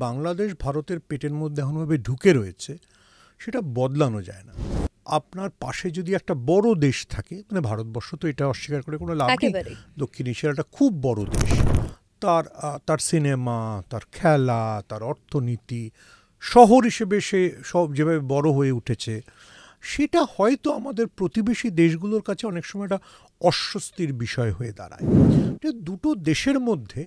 বাংলাদেশ ভারতের পেটের মধ্যে এমনভাবে ঢুকে রয়েছে, সেটা বদলানো যায় না। আপনার পাশে যদি একটা বড় দেশ থাকে, মানে ভারতবর্ষ তো এটা অস্বীকার করে কোনো লাভ নেই, দক্ষিণ এশিয়ার একটা খুব বড় দেশ, তার সিনেমা, তার খেলা, তার অর্থনীতি, শহর হিসেবে সে সব যেভাবে বড় হয়ে উঠেছে, সেটা হয়তো আমাদের প্রতিবেশী দেশগুলোর কাছে অনেক সময় একটা অস্বস্তির বিষয় হয়ে দাঁড়ায়। যে দুটো দেশের মধ্যে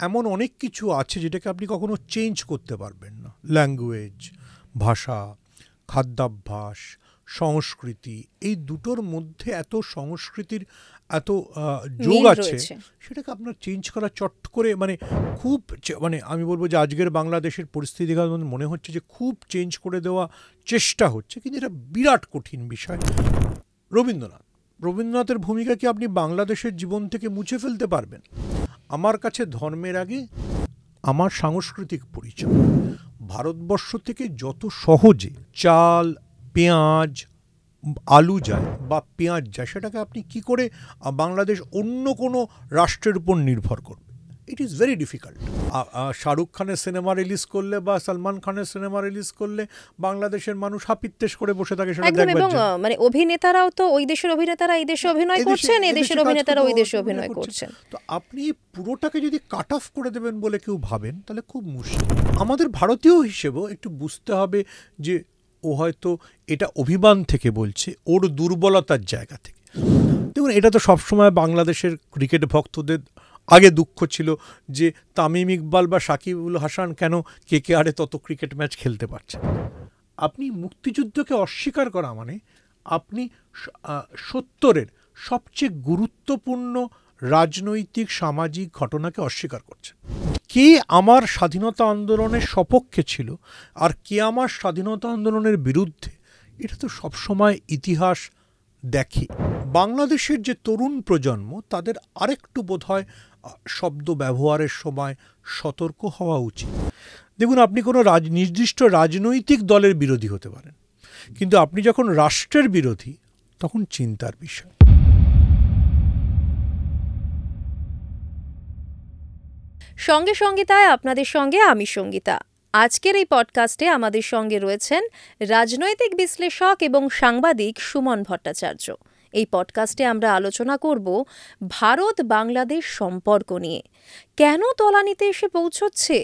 এমন অনেক কিছু আছে যেটাকে আপনি কখনো চেঞ্জ করতে পারবেন না। ল্যাঙ্গুয়েজ, ভাষা, খাদ্যাভ্যাস, সংস্কৃতি, এই দুটোর মধ্যে এত সংস্কৃতির এত যোগ আছে, সেটাকে আপনার চেঞ্জ করা চট করে খুব আমি বলবো যে আজকের বাংলাদেশের পরিস্থিতি মনে হচ্ছে যে খুব চেঞ্জ করে দেওয়া চেষ্টা হচ্ছে, কিন্তু এটা বিরাট কঠিন বিষয়। রবীন্দ্রনাথের ভূমিকা কি আপনি বাংলাদেশের জীবন থেকে মুছে ফেলতে পারবেন? আমার কাছে ধর্মের আগে আমার সাংস্কৃতিক পরিচয়। ভারতবর্ষ থেকে যত সহজে চাল, পেঁয়াজ, আলু যায় বা পেঁয়াজ যায়, সেটাকে আপনি কি করে বাংলাদেশ অন্য কোনো রাষ্ট্রের উপর নির্ভর করবে? It is very difficult. Shahrukh খানের সিনেমা রিলিজ করলে বা সালমান খানের সিনেমা রিলিজ করলে বাংলাদেশের মানুষ হাপিত্তেশ করে বসে থাকে সেটা দেখবার জন্য। মানে অভিনেতারাও তো ওই দেশের অভিনেতারা এই দেশে অভিনয় করছেন, এই দেশের অভিনেতারা ওই দেশে অভিনয় করছেন। তো আপনি পুরোটাকে যদি কাট অফ করে দেবেন বলে কেউ ভাবেন, তাহলে খুব মুশকিল। আমাদের ভারতীয় হিসেবেও একটু বুঝতে হবে যে ও হয়তো এটা অভিমান থেকে বলছে, ওর দুর্বলতার জায়গা থেকে। দেখুন, এটা তো সবসময় বাংলাদেশের ক্রিকেট ভক্তদের আগে দুঃখ ছিল যে তামিম ইকবাল বা সাকিবুল হাসান কেন কেকেআরে তত ক্রিকেট ম্যাচ খেলতে পারছেন। আপনি মুক্তিযুদ্ধকে অস্বীকার করা মানে আপনি 70-এর সবচেয়ে গুরুত্বপূর্ণ রাজনৈতিক সামাজিক ঘটনাকে অস্বীকার করছেন। কে আমার স্বাধীনতা আন্দোলনের সপক্ষে ছিল আর কে আমার স্বাধীনতা আন্দোলনের বিরুদ্ধে, এটা তো সবসময় ইতিহাস দেখে। বাংলাদেশের যে তরুণ প্রজন্ম, তাদের আরেকটু বোধহয় শব্দ ব্যবহারের সময় সতর্ক হওয়া উচিত। দেখুন, আপনি কোনো নির্দিষ্ট রাজনৈতিক দলের বিরোধী হতে পারেন, কিন্তু আপনি যখন রাষ্ট্রের বিরোধী, তখন চিন্তার বিষয়। সঙ্গে সঙ্গীতায় আপনাদের সঙ্গে আমি সঙ্গীতা। আজকের এই পডকাস্টে আমাদের সঙ্গে রয়েছেন রাজনৈতিক বিশ্লেষক এবং সাংবাদিক সুমন ভট্টাচার্য। এই পডকাস্টে আমরা আলোচনা করব ভারত বাংলাদেশ সম্পর্ক নিয়ে। কেন তলানিতে এসে পৌঁছচ্ছে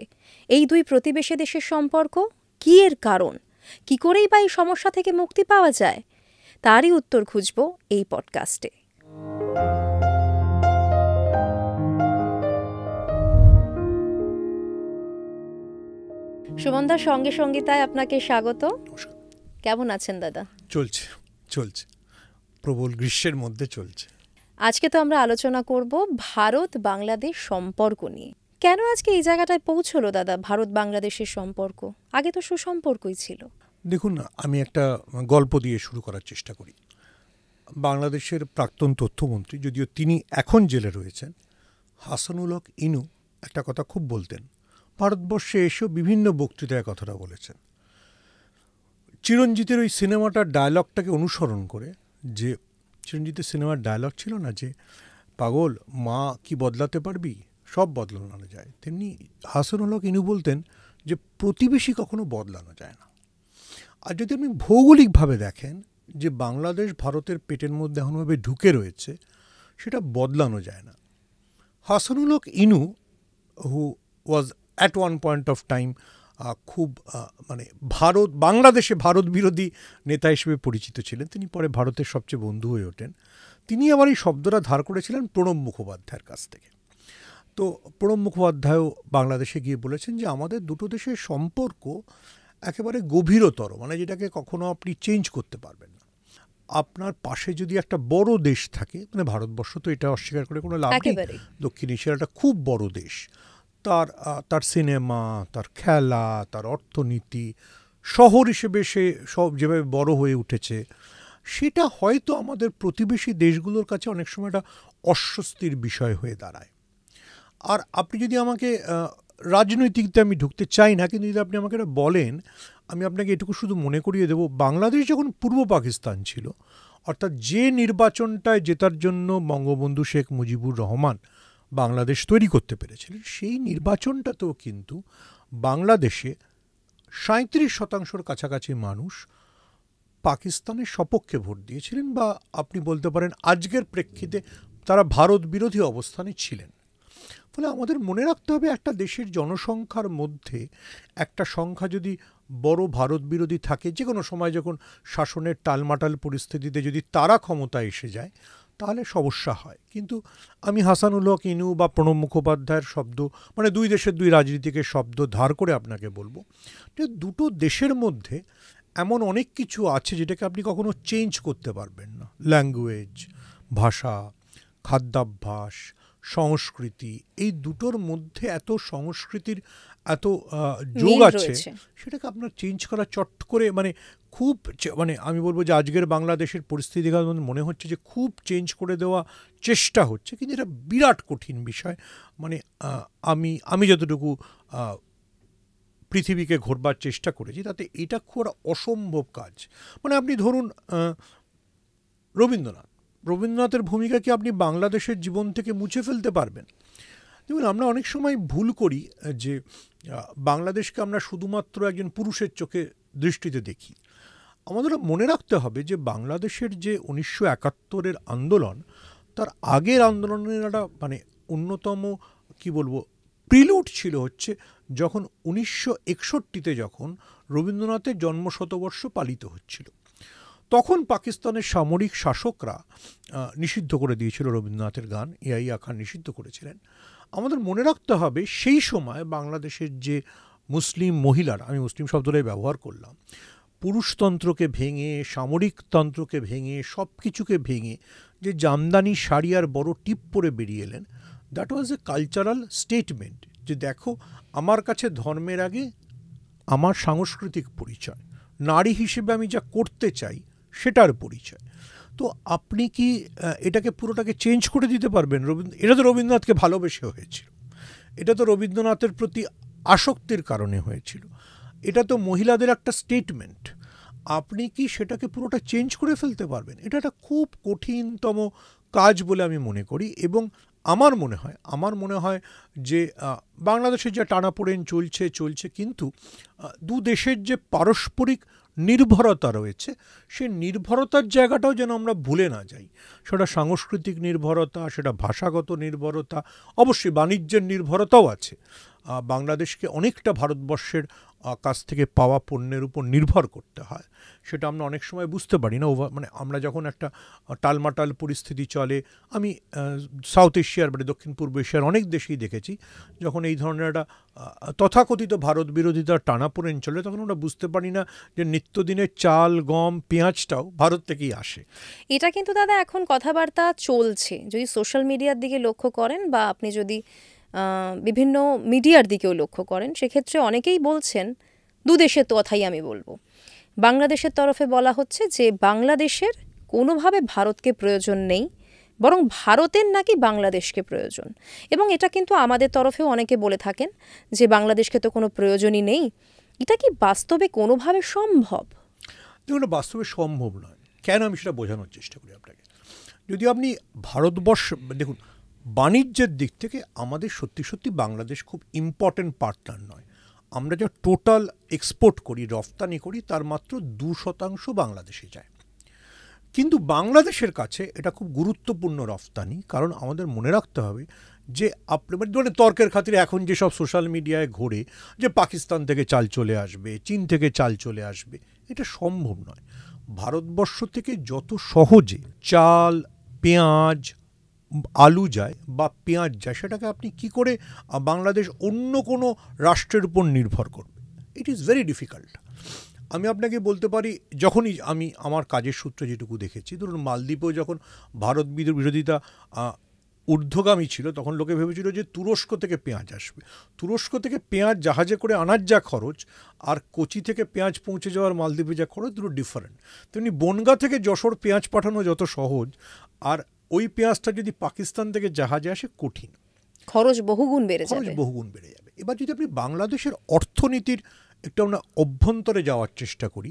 এই দুই প্রতিবেশী দেশের সম্পর্ক? কী এর কারণ? কী করেই বা এই সমস্যা থেকে মুক্তি পাওয়া যায়? তারই উত্তর খুঁজব এই পডকাস্টে। সুমনদার সঙ্গে সঙ্গীতায় আপনাকে স্বাগত। কেমন আছেন দাদা? চলছে প্রবল গ্রীষ্মের মধ্যে চলছে। আজকে তো আমরা আলোচনা করব ভারত বাংলাদেশ সম্পর্ক নিয়ে। কেন আজকে এই জায়গাটায় পৌঁছলো দাদা ভারত বাংলাদেশের সম্পর্ক? আগে তো সুসম্পর্কই ছিল। দেখুন না, আমি একটা গল্প দিয়ে শুরু করার চেষ্টা করি। বাংলাদেশের প্রাক্তন তথ্যমন্ত্রী, যদিও তিনি এখন জেলে রয়েছেন, হাসানুল হক ইনু একটা কথা খুব বলতেন। ভারতবর্ষে এসেও বিভিন্ন বক্তৃতায় কথাটা বলেছেন। চিরঞ্জিতের ওই সিনেমাটার ডায়লগটাকে অনুসরণ করে, যে চিরঞ্জিতের সিনেমার ডায়লগ ছিল না যে পাগল মা কি বদলাতে পারবি, সব বদলানো যায়, তেমনি হাসানুল হক ইনু বলতেন যে প্রতিবেশী কখনো বদলানো যায় না। আর যদি আপনি ভৌগোলিকভাবে দেখেন যে বাংলাদেশ ভারতের পেটের মধ্যে এমনভাবে ঢুকে রয়েছে, সেটা বদলানো যায় না। Hasanul Haq Inu, who was at one point of time খুব বাংলাদেশে ভারত বিরোধী নেতা হিসেবে পরিচিত ছিলেন, তিনি পরে ভারতের সবচেয়ে বন্ধু হয়ে ওঠেন। তিনি আবার এই শব্দটা ধার করেছিলেন প্রণব মুখোপাধ্যায়ের কাছ থেকে। তো প্রণব মুখোপাধ্যায়ও বাংলাদেশে গিয়ে বলেছেন যে আমাদের দুটো দেশের সম্পর্ক একেবারে গভীরতর, যেটাকে কখনো আপনি চেঞ্জ করতে পারবেন না। আপনার পাশে যদি একটা বড় দেশ থাকে, ভারতবর্ষ তো এটা অস্বীকার করে কোনো লাভ নেই, দক্ষিণ এশিয়ার একটা খুব বড় দেশ, তার সিনেমা, তার খেলা, তার অর্থনীতি, শহর হিসেবে সে সব যেভাবে বড় হয়ে উঠেছে, সেটা হয়তো আমাদের প্রতিবেশী দেশগুলোর কাছে অনেক সময় একটা অস্বস্তির বিষয় হয়ে দাঁড়ায়। আর আপনি যদি আমাকে রাজনৈতিকতে আমি ঢুকতে চাই না, কিন্তু যদি আপনি আমাকে এটা বলেন, আমি আপনাকে এটুকু শুধু মনে করিয়ে দেব, বাংলাদেশ যখন পূর্ব পাকিস্তান ছিল, অর্থাৎ যে নির্বাচনটায় জেতার জন্য বঙ্গবন্ধু শেখ মুজিবুর রহমান বাংলাদেশ তৈরি করতে পেরেছিলেন, সেই নির্বাচনটাতেও কিন্তু বাংলাদেশে 37% কাছাকাছি মানুষ পাকিস্তানের সপক্ষে ভোট দিয়েছিলেন, বা আপনি বলতে পারেন আজকের প্রেক্ষিতে তারা ভারত বিরোধী অবস্থানে ছিলেন। ফলে আমাদের মনে রাখতে হবে, একটা দেশের জনসংখ্যার মধ্যে একটা সংখ্যা যদি বড় ভারত বিরোধী থাকে, যে কোনো সময় যখন শাসনের টালমাটাল পরিস্থিতিতে যদি তারা ক্ষমতায় এসে যায়, তাহলে সমস্যা হয়। কিন্তু আমি হাসানুল হক ইনু বা প্রণব মুখোপাধ্যায়ের শব্দ, মানে দুই দেশের দুই রাজনীতিকের শব্দ ধার করে আপনাকে বলবো যে দুটো দেশের মধ্যে এমন অনেক কিছু আছে যেটাকে আপনি কখনো চেঞ্জ করতে পারবেন না। ল্যাঙ্গুয়েজ, ভাষা, খাদ্যাভ্যাস, সংস্কৃতি, এই দুটোর মধ্যে এত সংস্কৃতির এত যোগ আছে, সেটাকে আপনার চেঞ্জ করা চট করে মানে খুব মানে আমি বলবো যে আজকের বাংলাদেশের পরিস্থিতি মনে হচ্ছে যে খুব চেঞ্জ করে দেওয়া চেষ্টা হচ্ছে, কিন্তু এটা বিরাট কঠিন বিষয়। মানে আমি যতটুকু পৃথিবীকে ঘোরবার চেষ্টা করেছি, তাতে এটা খুব অসম্ভব কাজ। মানে আপনি ধরুন রবীন্দ্রনাথের ভূমিকা কি আপনি বাংলাদেশের জীবন থেকে মুছে ফেলতে পারবেন? দেখুন, আমরা অনেক সময় ভুল করি যে বাংলাদেশকে আমরা শুধুমাত্র একজন পুরুষের চোখে দৃষ্টিতে দেখি। আমাদের মনে রাখতে হবে যে বাংলাদেশের যে 1971-এর আন্দোলন, তার আগের আন্দোলনের একটা মানে অন্যতম কি বলবো প্রিলুড ছিল হচ্ছে যখন 1961-তে যখন রবীন্দ্রনাথের জন্মশতবর্ষ পালিত হচ্ছিল, তখন পাকিস্তানের সামরিক শাসকরা নিষিদ্ধ করে দিয়েছিল রবীন্দ্রনাথের গান, ইয়াহিয়া খান নিষিদ্ধ করেছিলেন। আমাদের মনে রাখতে হবে সেই সময় বাংলাদেশের যে মুসলিম মহিলারা, আমি মুসলিম শব্দটাই ব্যবহার করলাম, পুরুষতন্ত্রকে ভেঙে, সামরিকতন্ত্রকে ভেঙে, সব কিছুকে ভেঙে যে জামদানি শাড়ি আর বড় টিপ পরে বেরিয়ে এলেন, that was a cultural statement যে দেখো, আমার কাছে ধর্মের আগে আমার সাংস্কৃতিক পরিচয়, নারী হিসেবে আমি যা করতে চাই সেটার পরিচয়। তো আপনি কি এটাকে পুরোটাকে চেঞ্জ করে দিতে পারবেন? এটা তো রবীন্দ্রনাথকে ভালোবেসে হয়েছিল, এটা তো রবীন্দ্রনাথের প্রতি আসক্তির কারণে হয়েছিল, এটা তো মহিলাদের একটা স্টেটমেন্ট। আপনি কি সেটাকে পুরোটা চেঞ্জ করে ফেলতে পারবেন? এটা একটা খুব কঠিনতম কাজ বলে আমি মনে করি। এবং আমার মনে হয় যে বাংলাদেশে যা টানাপোড়েন চলছে, কিন্তু দু দেশের যে পারস্পরিক নির্ভরতা রয়েছে, সেই নির্ভরতার জায়গাটাও যেন আমরা ভুলে না যাই। সেটা সাংস্কৃতিক নির্ভরতা, সেটা ভাষাগত নির্ভরতা, অবশ্যই বাণিজ্যের নির্ভরতাও আছে। বাংলাদেশকে অনেকটা ভারতবর্ষের কাছ থেকে পাওয়া পণ্যের উপর নির্ভর করতে হয়, সেটা আমরা অনেক সময় বুঝতে পারি না। মানে আমরা যখন একটা টালমাটাল পরিস্থিতি চলে, আমি সাউথ এশিয়ার মানে দক্ষিণ পূর্ব এশিয়ার অনেক দেশেই দেখেছি, যখন এই ধরনের একটা তথাকথিত ভারত বিরোধিতার টানাপোড়েন চলে, তখন আমরা বুঝতে পারি না যে নিত্যদিনের চাল, গম, পেঁয়াজটাও ভারত থেকেই আসে। এটা কিন্তু দাদা এখন কথাবার্তা চলছে, যদি সোশ্যাল মিডিয়ার দিকে লক্ষ্য করেন বা আপনি যদি বিভিন্ন মিডিয়ার দিকেও লক্ষ্য করেন, সেক্ষেত্রে অনেকেই বলছেন, দু দেশের কথাই আমি বলবো, বাংলাদেশের তরফে বলা হচ্ছে যে বাংলাদেশের কোনোভাবে ভারতকে প্রয়োজন নেই, বরং ভারতের নাকি বাংলাদেশকে প্রয়োজন। এবং এটা কিন্তু আমাদের তরফেও অনেকে বলে থাকেন যে বাংলাদেশকে তো কোনো প্রয়োজনই নেই। এটা কি বাস্তবে কোনোভাবে সম্ভব? দেখুন, বাস্তবে সম্ভব নয়। কেন আমি সেটা বোঝানোর চেষ্টা করি আপনাকে। যদি আপনি ভারতবর্ষ দেখুন, বাণিজ্যের দিক থেকে আমাদের সত্যি বাংলাদেশ খুব ইম্পর্টেন্ট পার্টনার নয়। আমরা যা টোটাল এক্সপোর্ট করি, রফতানি করি, তার মাত্র 2% বাংলাদেশে যায়। কিন্তু বাংলাদেশের কাছে এটা খুব গুরুত্বপূর্ণ রফতানি, কারণ আমাদের মনে রাখতে হবে যে আপনি মানে তর্কের খাতিরে এখন যেসব সোশ্যাল মিডিয়ায় ঘোরে যে পাকিস্তান থেকে চাল চলে আসবে, চীন থেকে চাল চলে আসবে, এটা সম্ভব নয়। ভারতবর্ষ থেকে যত সহজে চাল, পেঁয়াজ, আলু যায় বা পেঁয়াজ যায়, সেটাকে আপনি কি করে বাংলাদেশ অন্য কোনো রাষ্ট্রের উপর নির্ভর করবে? It is very difficult. আমি আপনাকে বলতে পারি, যখনই আমি আমার কাজের সূত্রে যেটুকু দেখেছি, ধরুন মালদ্বীপেও যখন ভারত বিরোধিতা ঊর্ধ্বগামী ছিল, তখন লোকে ভেবেছিল যে তুরস্ক থেকে পেঁয়াজ আসবে। তুরস্ক থেকে পেঁয়াজ জাহাজে করে আনার যা খরচ, আর কোচি থেকে পেঁয়াজ পৌঁছে যাওয়ার মালদ্বীপে যা খরচ, দুটো ডিফারেন্ট। তেমনি বনগাঁ থেকে যশোর পেঁয়াজ পাঠানো যত সহজ, আর ওই পেঁয়াজটা যদি পাকিস্তান থেকে জাহাজে আসে, কঠিন, খরচ বহুগুণ বেড়ে যাবে। এবার যদি আপনি বাংলাদেশের অর্থনীতির একটু আমরা অভ্যন্তরে যাওয়ার চেষ্টা করি,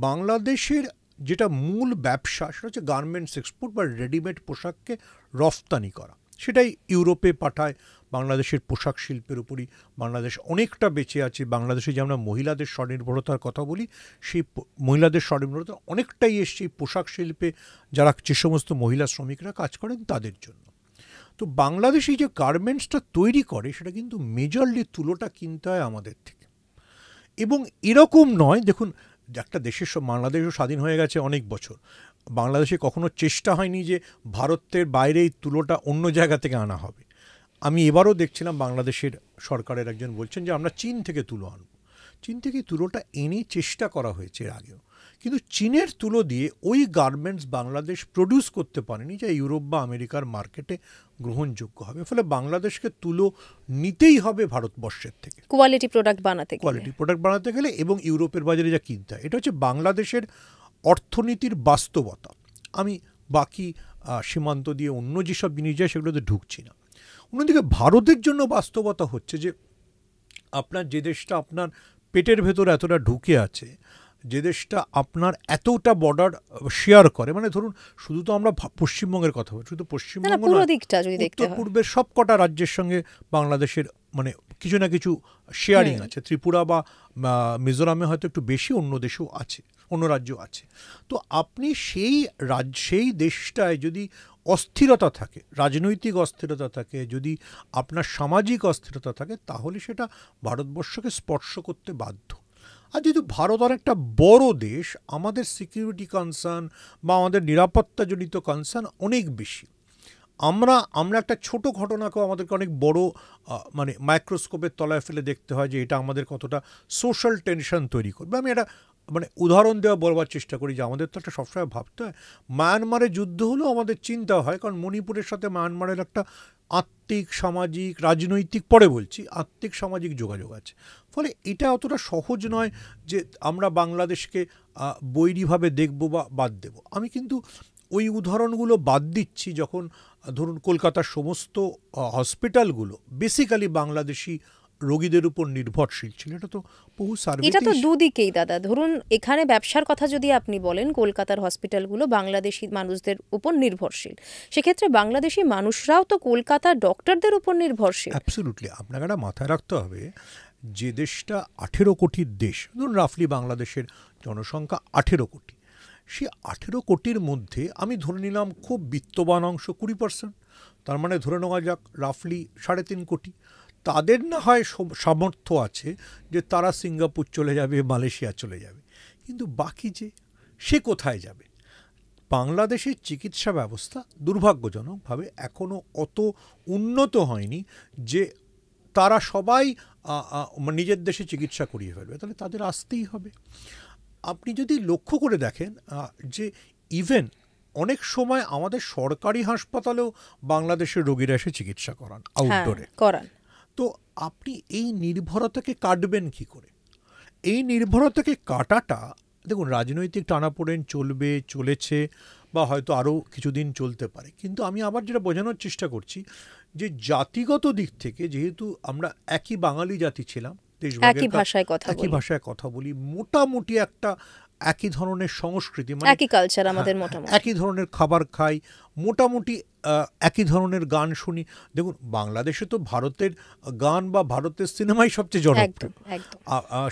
বাংলাদেশের যেটা মূল ব্যবসা, সেটা হচ্ছে গার্মেন্টস এক্সপোর্ট বা রেডিমেড পোশাককে রফতানি করা। সেটাই ইউরোপে পাঠায়, বাংলাদেশের পোশাক শিল্পের উপরই বাংলাদেশ অনেকটা বেঁচে আছে। বাংলাদেশে যে আমরা মহিলাদের স্বনির্ভরতার কথা বলি, সেই মহিলাদের স্বনির্ভরতা অনেকটাই এসছে এই পোশাক শিল্পে যারা যে সমস্ত মহিলা শ্রমিকরা কাজ করেন তাদের জন্য। তো বাংলাদেশ এই যে গার্মেন্টসটা তৈরি করে সেটা কিন্তু মেজরলি তুলোটা কিনতে হয় আমাদের থেকে। এবং এরকম নয়, দেখুন একটা দেশের বাংলাদেশও স্বাধীন হয়ে গেছে অনেক বছর, বাংলাদেশে কখনো চেষ্টা হয়নি যে ভারতের বাইরে এই তুলোটা অন্য জায়গা থেকে আনা হবে। আমি এবারও দেখছিলাম বাংলাদেশের সরকারের একজন বলছেন যে আমরা চীন থেকে তুলো আনব। চীন থেকে তুলোটা এনে চেষ্টা করা হয়েছে এর আগেও, কিন্তু চীনের তুলো দিয়ে ওই গার্মেন্টস বাংলাদেশ প্রডিউস করতে পারেনি যা ইউরোপ বা আমেরিকার মার্কেটে গ্রহণযোগ্য হবে। ফলে বাংলাদেশকে তুলো নিতেই হবে ভারতবর্ষের থেকে কোয়ালিটি প্রোডাক্ট বানাতে গেলে এবং ইউরোপের বাজারে যা কিনতে হয়। এটা হচ্ছে বাংলাদেশের অর্থনীতির বাস্তবতা। আমি বাকি সীমান্ত দিয়ে অন্য যেসব জিনিস যায় সেগুলোতে ঢুকছি না। অন্যদিকে ভারতের জন্য বাস্তবতা হচ্ছে যে আপনার যে দেশটা আপনার পেটের ভেতর এতটা ঢুকে আছে, যে দেশটা আপনার এতটা বর্ডার শেয়ার করে, মানে ধরুন শুধু তো আমরা পশ্চিমবঙ্গের কথা বলছি, শুধু পশ্চিমবঙ্গ উত্তর পূর্বের সব কটা রাজ্যের সঙ্গে বাংলাদেশের মানে কিছু না কিছু শেয়ারিং আছে। ত্রিপুরা বা মিজোরামে হয়তো একটু বেশি, অন্য দেশেও আছে, অন্য রাজ্য আছে। তো আপনি সেই দেশটায় যদি অস্থিরতা থাকে, রাজনৈতিক অস্থিরতা থাকে, যদি আপনার সামাজিক অস্থিরতা থাকে, তাহলে সেটা ভারতবর্ষকে স্পর্শ করতে বাধ্য। আর যেহেতু ভারত অনেকটা বড় দেশ, আমাদের সিকিউরিটি কনসার্ন বা আমাদের নিরাপত্তাজনিত কনসার্ন অনেক বেশি। আমরা একটা ছোট ঘটনাকেও আমাদেরকে অনেক বড় মানে মাইক্রোস্কোপের তলায় ফেলে দেখতে হয় যে এটা আমাদের কতটা সোশ্যাল টেনশন তৈরি করবে। আমি এটা মানে উদাহরণ বলবার চেষ্টা করি যে আমাদের তো একটা সবসময় ভাবতে হয়, মায়ানমারে যুদ্ধ হলেও আমাদের চিন্তা হয়, কারণ মণিপুরের সাথে মায়ানমারের একটা আত্মিক, সামাজিক, রাজনৈতিক, পরে বলছি, আত্মিক সামাজিক যোগাযোগ আছে। ফলে এটা অতটা সহজ নয় যে আমরা বাংলাদেশকে বৈরীভাবে দেখব বা বাদ দেব। আমি কিন্তু ওই উদাহরণগুলো বাদ দিচ্ছি যখন ধরুন কলকাতার সমস্ত হসপিটালগুলো বেসিক্যালি বাংলাদেশি রোগীদের উপর নির্ভরশীল ছিল। এটা তো বহু সার্ভে, এটা তো দুদিকেই দাদা। ধরুন এখানে ব্যবসার কথা যদি আপনি বলেন, কলকাতার হসপিটালগুলো বাংলাদেশি মানুষদের উপর নির্ভরশীল, সেক্ষেত্রে বাংলাদেশি মানুষরাও তো কলকাতার ডক্টরদের উপর নির্ভরশীল। অ্যাবসলিউটলি। আপনাকে একটা মাথায় রাখতে হবে যে দেশটা 18 কোটির দেশ, ধরুন রাফলি বাংলাদেশের জনসংখ্যা 18 কোটি। সেই 18 কোটির মধ্যে আমি ধরে নিলাম খুব বিত্তবান অংশ 20%, তার মানে ধরে নেওয়া যাক রাফলি 3.5 কোটি। তাদের না হয় সামর্থ্য আছে যে তারা সিঙ্গাপুর চলে যাবে, মালয়েশিয়া চলে যাবে, কিন্তু বাকি যে সে কোথায় যাবে? বাংলাদেশের চিকিৎসা ব্যবস্থা দুর্ভাগ্যজনকভাবে এখনও অত উন্নত হয়নি যে তারা সবাই নিজের দেশে চিকিৎসা করিয়ে ফেলবে, তাহলে তাদের আসতেই হবে। আপনি যদি লক্ষ্য করে দেখেন যে ইভেন অনেক সময় আমাদের সরকারি হাসপাতালেও বাংলাদেশের রোগীরা এসে চিকিৎসা করান আউটডোরে করান। তো আপনি এই নির্ভরতাকে কাটবেন কি করে? এই নির্ভরতাকে কাটাটা, দেখুন রাজনৈতিক টানাপোড়েন চলেছে বা হয়তো আরও কিছুদিন চলতে পারে, কিন্তু আমি আবার যেটা বোঝানোর চেষ্টা করছি যে জাতিগত দিক থেকে যেহেতু আমরা একই বাঙালি জাতি ছিলাম, একই ভাষায় কথা বলি, মোটামুটি একটা একই ধরনের সংস্কৃতি, মানে একই কালচার আমাদের, মোটামুটি একই ধরনের খাবার খাই, মোটামুটি একই ধরনের গান শুনি। দেখুন বাংলাদেশে তো ভারতের গান বা ভারতের সিনেমাই সবচেয়ে জনপ্রিয়।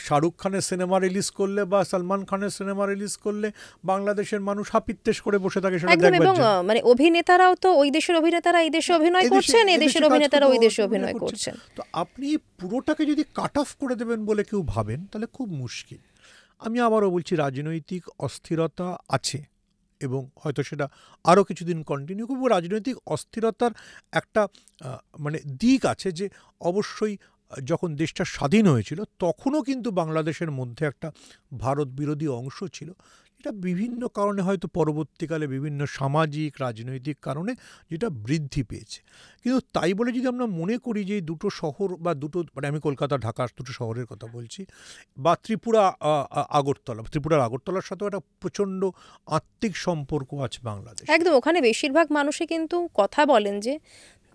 শাহরুখ খানের সিনেমা রিলিজ করলে বা সালমান খানের সিনেমা রিলিজ করলে বাংলাদেশের মানুষ হাপিত্তেশ করে বসে থাকে সেটা দেখবার জন্য। এবং মানে অভিনেতারাও তো ওই দেশের অভিনেতারা এই দেশে অভিনয় করছেন, এই দেশের অভিনেতারা ওই দেশে অভিনয় করছেন। তো আপনি পুরোটাকে যদি কাট অফ করে দেবেন বলে কেউ ভাবেন তাহলে খুব মুশকিল। আমি আবারও বলছি, রাজনৈতিক অস্থিরতা আছে এবং হয়তো সেটা আরও কিছুদিন কন্টিনিউ করবে। রাজনৈতিক অস্থিরতার একটা মানে দিক আছে যে অবশ্যই যখন দেশটা স্বাধীন হয়েছিল তখনও কিন্তু বাংলাদেশের মধ্যে একটা ভারত বিরোধী অংশ ছিল, এটা বিভিন্ন কারণে হয়তো পরবর্তীকালে বিভিন্ন সামাজিক রাজনৈতিক কারণে যেটা বৃদ্ধি পেয়েছে। কিন্তু তাই বলে যদি আমরা মনে করি যে দুটো শহর বা মানে আমি কলকাতা ঢাকা দুটো শহরের কথা বলছি, বা ত্রিপুরার আগরতলার সাথেও একটা প্রচণ্ড আত্মিক সম্পর্ক আছে বাংলাদেশ। একদম, ওখানে বেশিরভাগ মানুষই কিন্তু কথা বলেন যে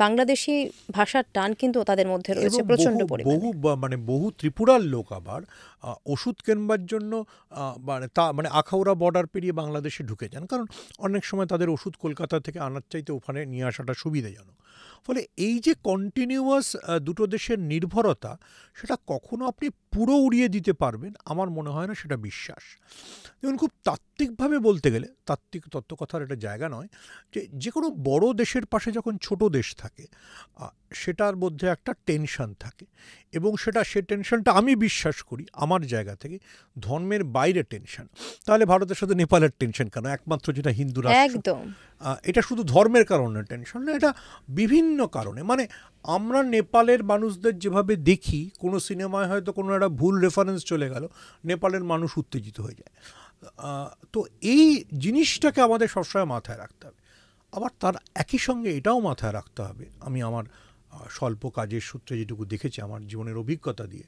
বাংলাদেশি ভাষার টান কিন্তু তাদের মধ্যে রয়েছে প্রচণ্ড পরিমাণে। বহু ত্রিপুরার লোক আবার ওষুধ কেনবার জন্য মানে আখাউড়া বর্ডার পেরিয়ে বাংলাদেশে ঢুকে যান, কারণ অনেক সময় তাদের ওষুধ কলকাতা থেকে আনার চাইতে ওখানে নিয়ে আসাটা সুবিধাজনক। ফলে এই যে কন্টিনিউয়াস দুটো দেশের নির্ভরতা, সেটা কখনো আপনি পুরো উড়িয়ে দিতে পারবেন আমার মনে হয় না, সেটা বিশ্বাস। যেমন খুব তাত্ত্বিকভাবে বলতে গেলে, তাত্ত্বিক তত্ত্বকথার একটা জায়গা নয়, যে কোনো বড় দেশের পাশে যখন ছোট দেশ থাকে সেটার মধ্যে একটা টেনশন থাকে, এবং সে টেনশনটা আমি বিশ্বাস করি আমার জায়গা থেকে ধর্মের বাইরে টেনশন। তাহলে ভারতের সাথে নেপালের টেনশন কেন? একমাত্র যেটা হিন্দু রাষ্ট্র, একদম এটা শুধু ধর্মের কারণে টেনশন না, এটা বিভিন্ন কারণে। মানে আমরা নেপালের মানুষদের যেভাবে দেখি, কোনো সিনেমায় হয়তো কোনো একটা ভুল রেফারেন্স চলে গেল, নেপালের মানুষ উত্তেজিত হয়ে যায়। তো এই জিনিসটাকে আমাদের সবসময় মাথায় রাখতে হবে। আবার তার একই সঙ্গে এটাও মাথায় রাখতে হবে, আমি আমার স্বল্প কাজের সূত্রে যেটুকু দেখেছি আমার জীবনের অভিজ্ঞতা দিয়ে,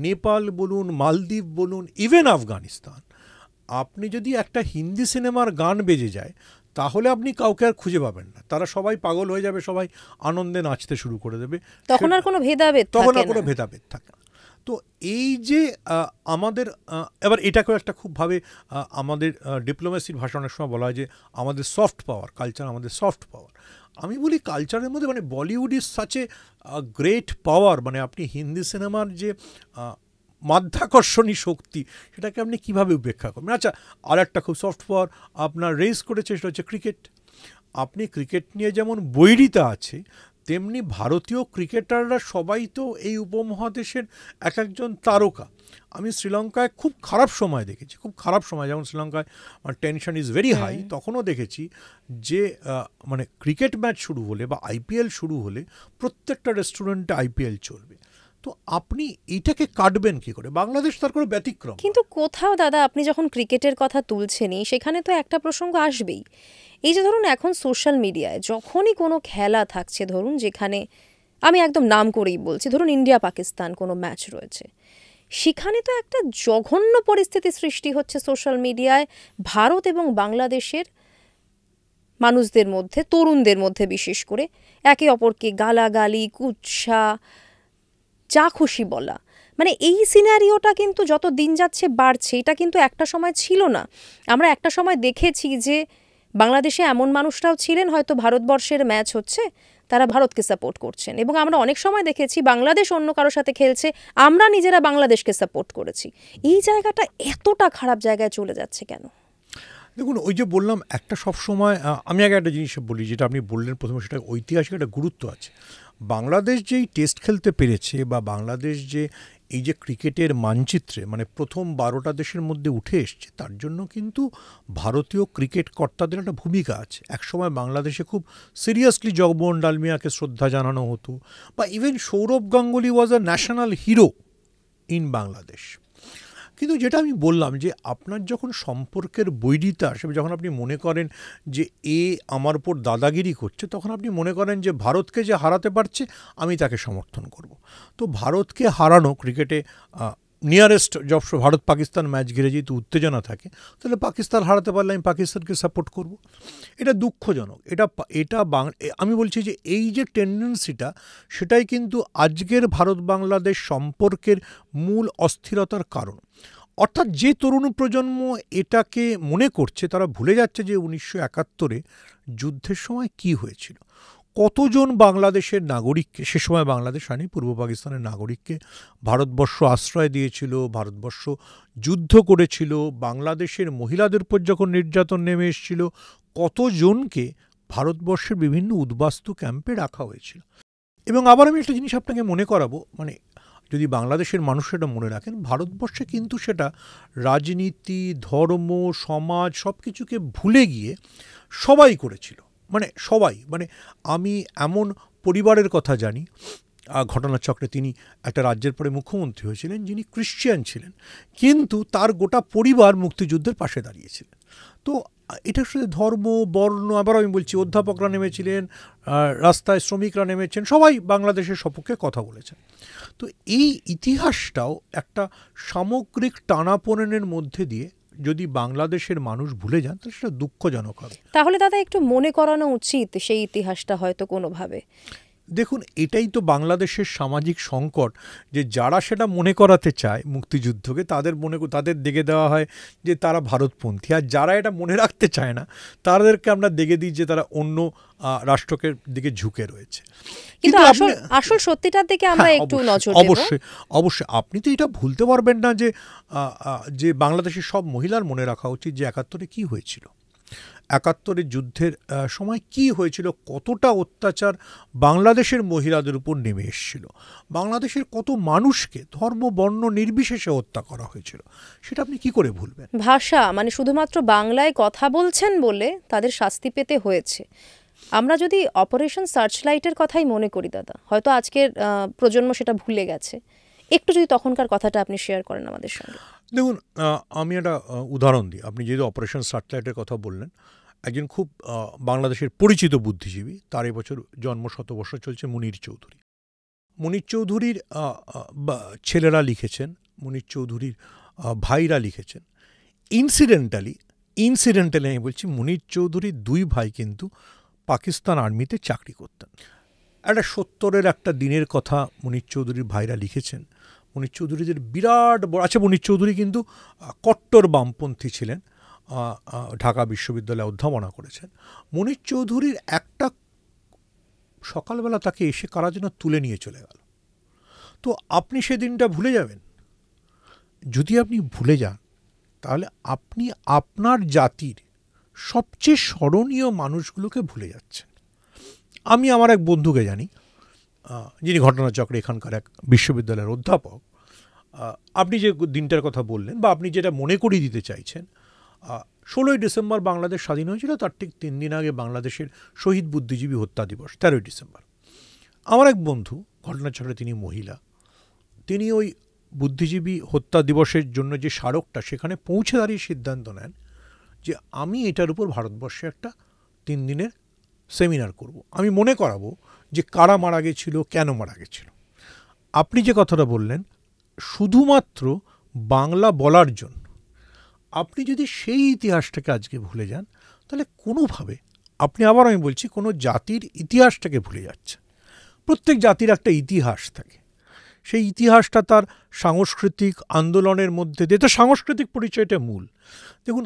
নেপাল বলুন, মালদ্বীপ বলুন, ইভেন আফগানিস্তান, আপনি যদি একটা হিন্দি সিনেমার গান বেজে যায় তাহলে আপনি কাউকে আর খুঁজে পাবেন না, তারা সবাই পাগল হয়ে যাবে, সবাই আনন্দে নাচতে শুরু করে দেবে, তখন আর কোনো ভেদাভেদ থাকে না। তো এই যে আমাদের এবার এটাকেও একটা খুবভাবে আমাদের ডিপ্লোমেসির ভাষা অনেক সময় বলা হয় যে আমাদের সফট পাওয়ার, কালচার আমাদের সফট পাওয়ার। আমি বলি কালচারের মধ্যে মানে Bollywood is such a great power, মানে আপনি হিন্দি সিনেমার যে মাধ্যাকর্ষণী শক্তি, সেটাকে আপনি কীভাবে উপেক্ষা করবেন? আচ্ছা, আর একটা খুব সফট পাওয়ার আপনার রেজ করেছে, সেটা হচ্ছে ক্রিকেট। আপনি ক্রিকেট নিয়ে যেমন বৈরিতা আছে, তেমনি ভারতীয় ক্রিকেটাররা সবাই তো এই উপমহাদেশের এক একজন তারকা। আমি শ্রীলঙ্কায় খুব খারাপ সময় দেখেছি, খুব খারাপ সময়, যেমন শ্রীলঙ্কায় টেনশন ইজ ভেরি হাই, তখনও দেখেছি যে মানে ক্রিকেট ম্যাচ শুরু হলে বা আইপিএল শুরু হলে প্রত্যেকটা রেস্টুরেন্টে আইপিএল চলবে। তো আপনি এইটাকে কাটবেন কি করে? বাংলাদেশ তার কোনো ব্যতিক্রম। কিন্তু কোথাও দাদা আপনি যখন ক্রিকেটের কথা তুলছেনই, সেখানে তো একটা প্রসঙ্গ আসবেই। এই যে ধরুন এখন সোশ্যাল মিডিয়ায় যখনই কোনো খেলা থাকছে, ধরুন যেখানে আমি একদম নাম করেই বলছি, ধরুন ইন্ডিয়া পাকিস্তান কোনো ম্যাচ রয়েছে, সেখানে তো একটা জঘন্য পরিস্থিতি সৃষ্টি হচ্ছে সোশ্যাল মিডিয়ায় ভারত এবং বাংলাদেশের মানুষদের মধ্যে, তরুণদের মধ্যে বিশেষ করে, একে অপরকে গালাগালি, কুৎসা, যা খুশি বলা। মানে এই সিনারিওটা কিন্তু যত দিন যাচ্ছে বাড়ছে। এটা কিন্তু একটা সময় ছিল না। আমরা একটা সময় দেখেছি যে বাংলাদেশে এমন মানুষরাও ছিলেন, হয়তো ভারতবর্ষের ম্যাচ হচ্ছে, তারা ভারতকে সাপোর্ট করছেন, এবং আমরা অনেক সময় দেখেছি বাংলাদেশ অন্য কারোর সাথে খেলছে, আমরা নিজেরা বাংলাদেশকে সাপোর্ট করেছি। এই জায়গাটা এতটা খারাপ জায়গায় চলে যাচ্ছে কেন? দেখুন, ওই যে বললাম, একটা সবসময় আমি আগে একটা জিনিস বলি, যেটা আপনি বললেন প্রথমে, সেটা ঐতিহাসিক একটা গুরুত্ব আছে। বাংলাদেশ যেই টেস্ট খেলতে পেরেছে, বা বাংলাদেশ যে এই যে ক্রিকেটের মানচিত্রে মানে প্রথম 12টা দেশের মধ্যে উঠে এসছে, তার জন্য কিন্তু ভারতীয় ক্রিকেট কর্তাদের একটা ভূমিকা আছে। একসময় বাংলাদেশে খুব সিরিয়াসলি জগমোহন ডালমিয়াকে শ্রদ্ধা জানানো হতো, বা even Sourav Ganguly was a national hero in Bangladesh. কিন্তু যেটা আমি বললাম, যে আপনার যখন সম্পর্কের বৈরিতা আসে, যখন আপনি মনে করেন যে এ আমার উপর দাদাগিরি করছে, তখন আপনি মনে করেন যে ভারতকে যে হারাতে পারছে আমি তাকে সমর্থন করব। তো ভারতকে হারানো ক্রিকেটে নিয়ারেস্ট যব ভারত পাকিস্তান ম্যাচ ঘিরে যেহেতু উত্তেজনা থাকে, তাহলে পাকিস্তান হারাতে পারলে আমি পাকিস্তানকে সাপোর্ট করব। এটা দুঃখজনক। এটা আমি বলছি যে এই যে টেন্ডেন্সিটা, সেটাই কিন্তু আজকের ভারত বাংলাদেশ সম্পর্কের মূল অস্থিরতার কারণ। অর্থাৎ যে তরুণ প্রজন্ম এটাকে মনে করছে, তারা ভুলে যাচ্ছে যে 1971 যুদ্ধের সময় কি হয়েছিল। কতজন বাংলাদেশের নাগরিককে, সে সময় বাংলাদেশ হয়নি, পূর্ব পাকিস্তানের নাগরিককে ভারতবর্ষ আশ্রয় দিয়েছিল, ভারতবর্ষ যুদ্ধ করেছিল, বাংলাদেশের মহিলাদের উপর যখন নির্যাতন নেমে এসেছিল, কতজনকে ভারতবর্ষের বিভিন্ন উদ্বাস্তু ক্যাম্পে রাখা হয়েছিল। এবং আবার আমি একটা জিনিস আপনাকে মনে করাবো, মানে যদি বাংলাদেশের মানুষ এটা মনে রাখেন, ভারতবর্ষে কিন্তু সেটা রাজনীতি, ধর্ম, সমাজ সব কিছুকে ভুলে গিয়ে সবাই করেছিল। মানে সবাই, মানে আমি এমন পরিবারের কথা জানি, ঘটনাচক্রে তিনি একটা রাজ্যের পরে মুখ্যমন্ত্রী হয়েছিলেন, যিনি ক্রিশ্চিয়ান ছিলেন, কিন্তু তার গোটা পরিবার মুক্তিযুদ্ধের পাশে দাঁড়িয়েছিলেন। তো এটা শুধু ধর্ম, বর্ণ, আবার আমি বলছি অধ্যাপকরা নেমেছিলেন, রাস্তায় শ্রমিকরা নেমেছেন, সবাই বাংলাদেশের সপক্ষে কথা বলেছেন। তো এই ইতিহাসটাও একটা সামগ্রিক টানাপোড়েনের মধ্যে দিয়ে যদি বাংলাদেশের মানুষ ভুলে যান, তাহলে সেটা দুঃখজনক হবে। তাহলে দাদা একটু মনে করানো উচিত সেই ইতিহাসটা হয়তো কোনোভাবে। দেখুন, এটাই তো বাংলাদেশের সামাজিক সংকট, যে যারা সেটা মনে করাতে চায় মুক্তিযুদ্ধকে, তাদের দেখে দেওয়া হয় যে তারা ভারতপন্থী, আর যারা এটা মনে রাখতে চায় না তাদেরকে আমরা দেখে দিই যে তারা অন্য রাষ্ট্রকে দিকে ঝুঁকে রয়েছে। কিন্তু আসল সত্যিটার দিকে আমরা একটু নজর দেব। অবশ্যই আপনি তো এটা ভুলতে পারবেন না যে বাংলাদেশের সব মহিলার মনে রাখা উচিত যে ৭১-এ কী হয়েছিল, ৭১-এর যুদ্ধের সময় কি হয়েছিল, কতটা অত্যাচার বাংলাদেশের মহিলাদের উপর নেমে এসেছিল, বাংলাদেশের কত মানুষকে ধর্ম বর্ণ নির্বিশেষে হত্যা করা হয়েছিল, সেটা আপনি কি করে ভুলবেন? ভাষা মানে শুধুমাত্র বাংলায় কথা বলছেন বলে তাদের শাস্তি পেতে হয়েছে। আমরা যদি অপারেশন সার্চলাইটের কথাই মনে করি দাদা, হয়তো আজকের প্রজন্ম সেটা ভুলে গেছে, একটু যদি তখনকার কথাটা আপনি শেয়ার করেন আমাদের সঙ্গে। দেখুন, আমি একটা উদাহরণ দিই। আপনি যেহেতু অপারেশন সার্চলাইটের কথা বললেন, একজন খুব বাংলাদেশের পরিচিত বুদ্ধিজীবী, তার এবছর জন্ম ১০০ চলছে, মুনির চৌধুরী। মুনির চৌধুরীর ছেলেরা লিখেছেন, মুনির চৌধুরীর ভাইরা লিখেছেন। ইনসিডেন্টালি আমি বলছি, মুনির চৌধুরীর ২ ভাই কিন্তু পাকিস্তান আর্মিতে চাকরি করতেন। একটা ৭০-এর একটা দিনের কথা মুনির চৌধুরীর ভাইরা লিখেছেন। মুনির চৌধুরীদের বিরাট বড় মুনির চৌধুরী কিন্তু কট্টর বামপন্থী ছিলেন, ঢাকা বিশ্ববিদ্যালয়ে অধ্যাপনা করেছেন। মুনির চৌধুরীর একটা সকালবেলা তাকে এসে কারা যেন তুলে নিয়ে চলে গেল। তো আপনি সেদিনটা ভুলে যাবেন? যদি আপনি ভুলে যান, তাহলে আপনি আপনার জাতির সবচেয়ে স্মরণীয় মানুষগুলোকে ভুলে যাচ্ছেন। আমি আমার এক বন্ধুকে জানি, যিনি ঘটনাচক্রে এখানকার এক বিশ্ববিদ্যালয়ের অধ্যাপক। আপনি যে দিনটার কথা বললেন, বা আপনি যেটা মনে করিয়ে দিতে চাইছেন, ১৬ই ডিসেম্বর বাংলাদেশ স্বাধীন হয়েছিল, তার ঠিক ৩ দিন আগে বাংলাদেশের শহীদ বুদ্ধিজীবী হত্যা দিবস, ১৩ই ডিসেম্বর। আমার এক বন্ধু, ঘটনাচক্রে তিনি মহিলা, তিনি ওই বুদ্ধিজীবী হত্যা দিবসের জন্য যে স্মারকটা, সেখানে পৌঁছে দাঁড়িয়ে সিদ্ধান্ত নেন যে আমি এটার উপর ভারতবর্ষে একটা ৩ দিনের সেমিনার করব, আমি মনে করাবো যে কারা মারা গেছিল, কেন মারা গেছিল। আপনি যে কথাটা বললেন, শুধুমাত্র বাংলা বলার জন্য আপনি যদি সেই ইতিহাসটাকে আজকে ভুলে যান, তাহলে কোনোভাবে আপনি, আবার আমি বলছি, কোনো জাতির ইতিহাসটাকে ভুলে যাচ্ছে। প্রত্যেক জাতির একটা ইতিহাস থাকে, সেই ইতিহাসটা তার সাংস্কৃতিক আন্দোলনের মধ্যে দিয়ে, তো সাংস্কৃতিক পরিচয়টা মূল। দেখুন,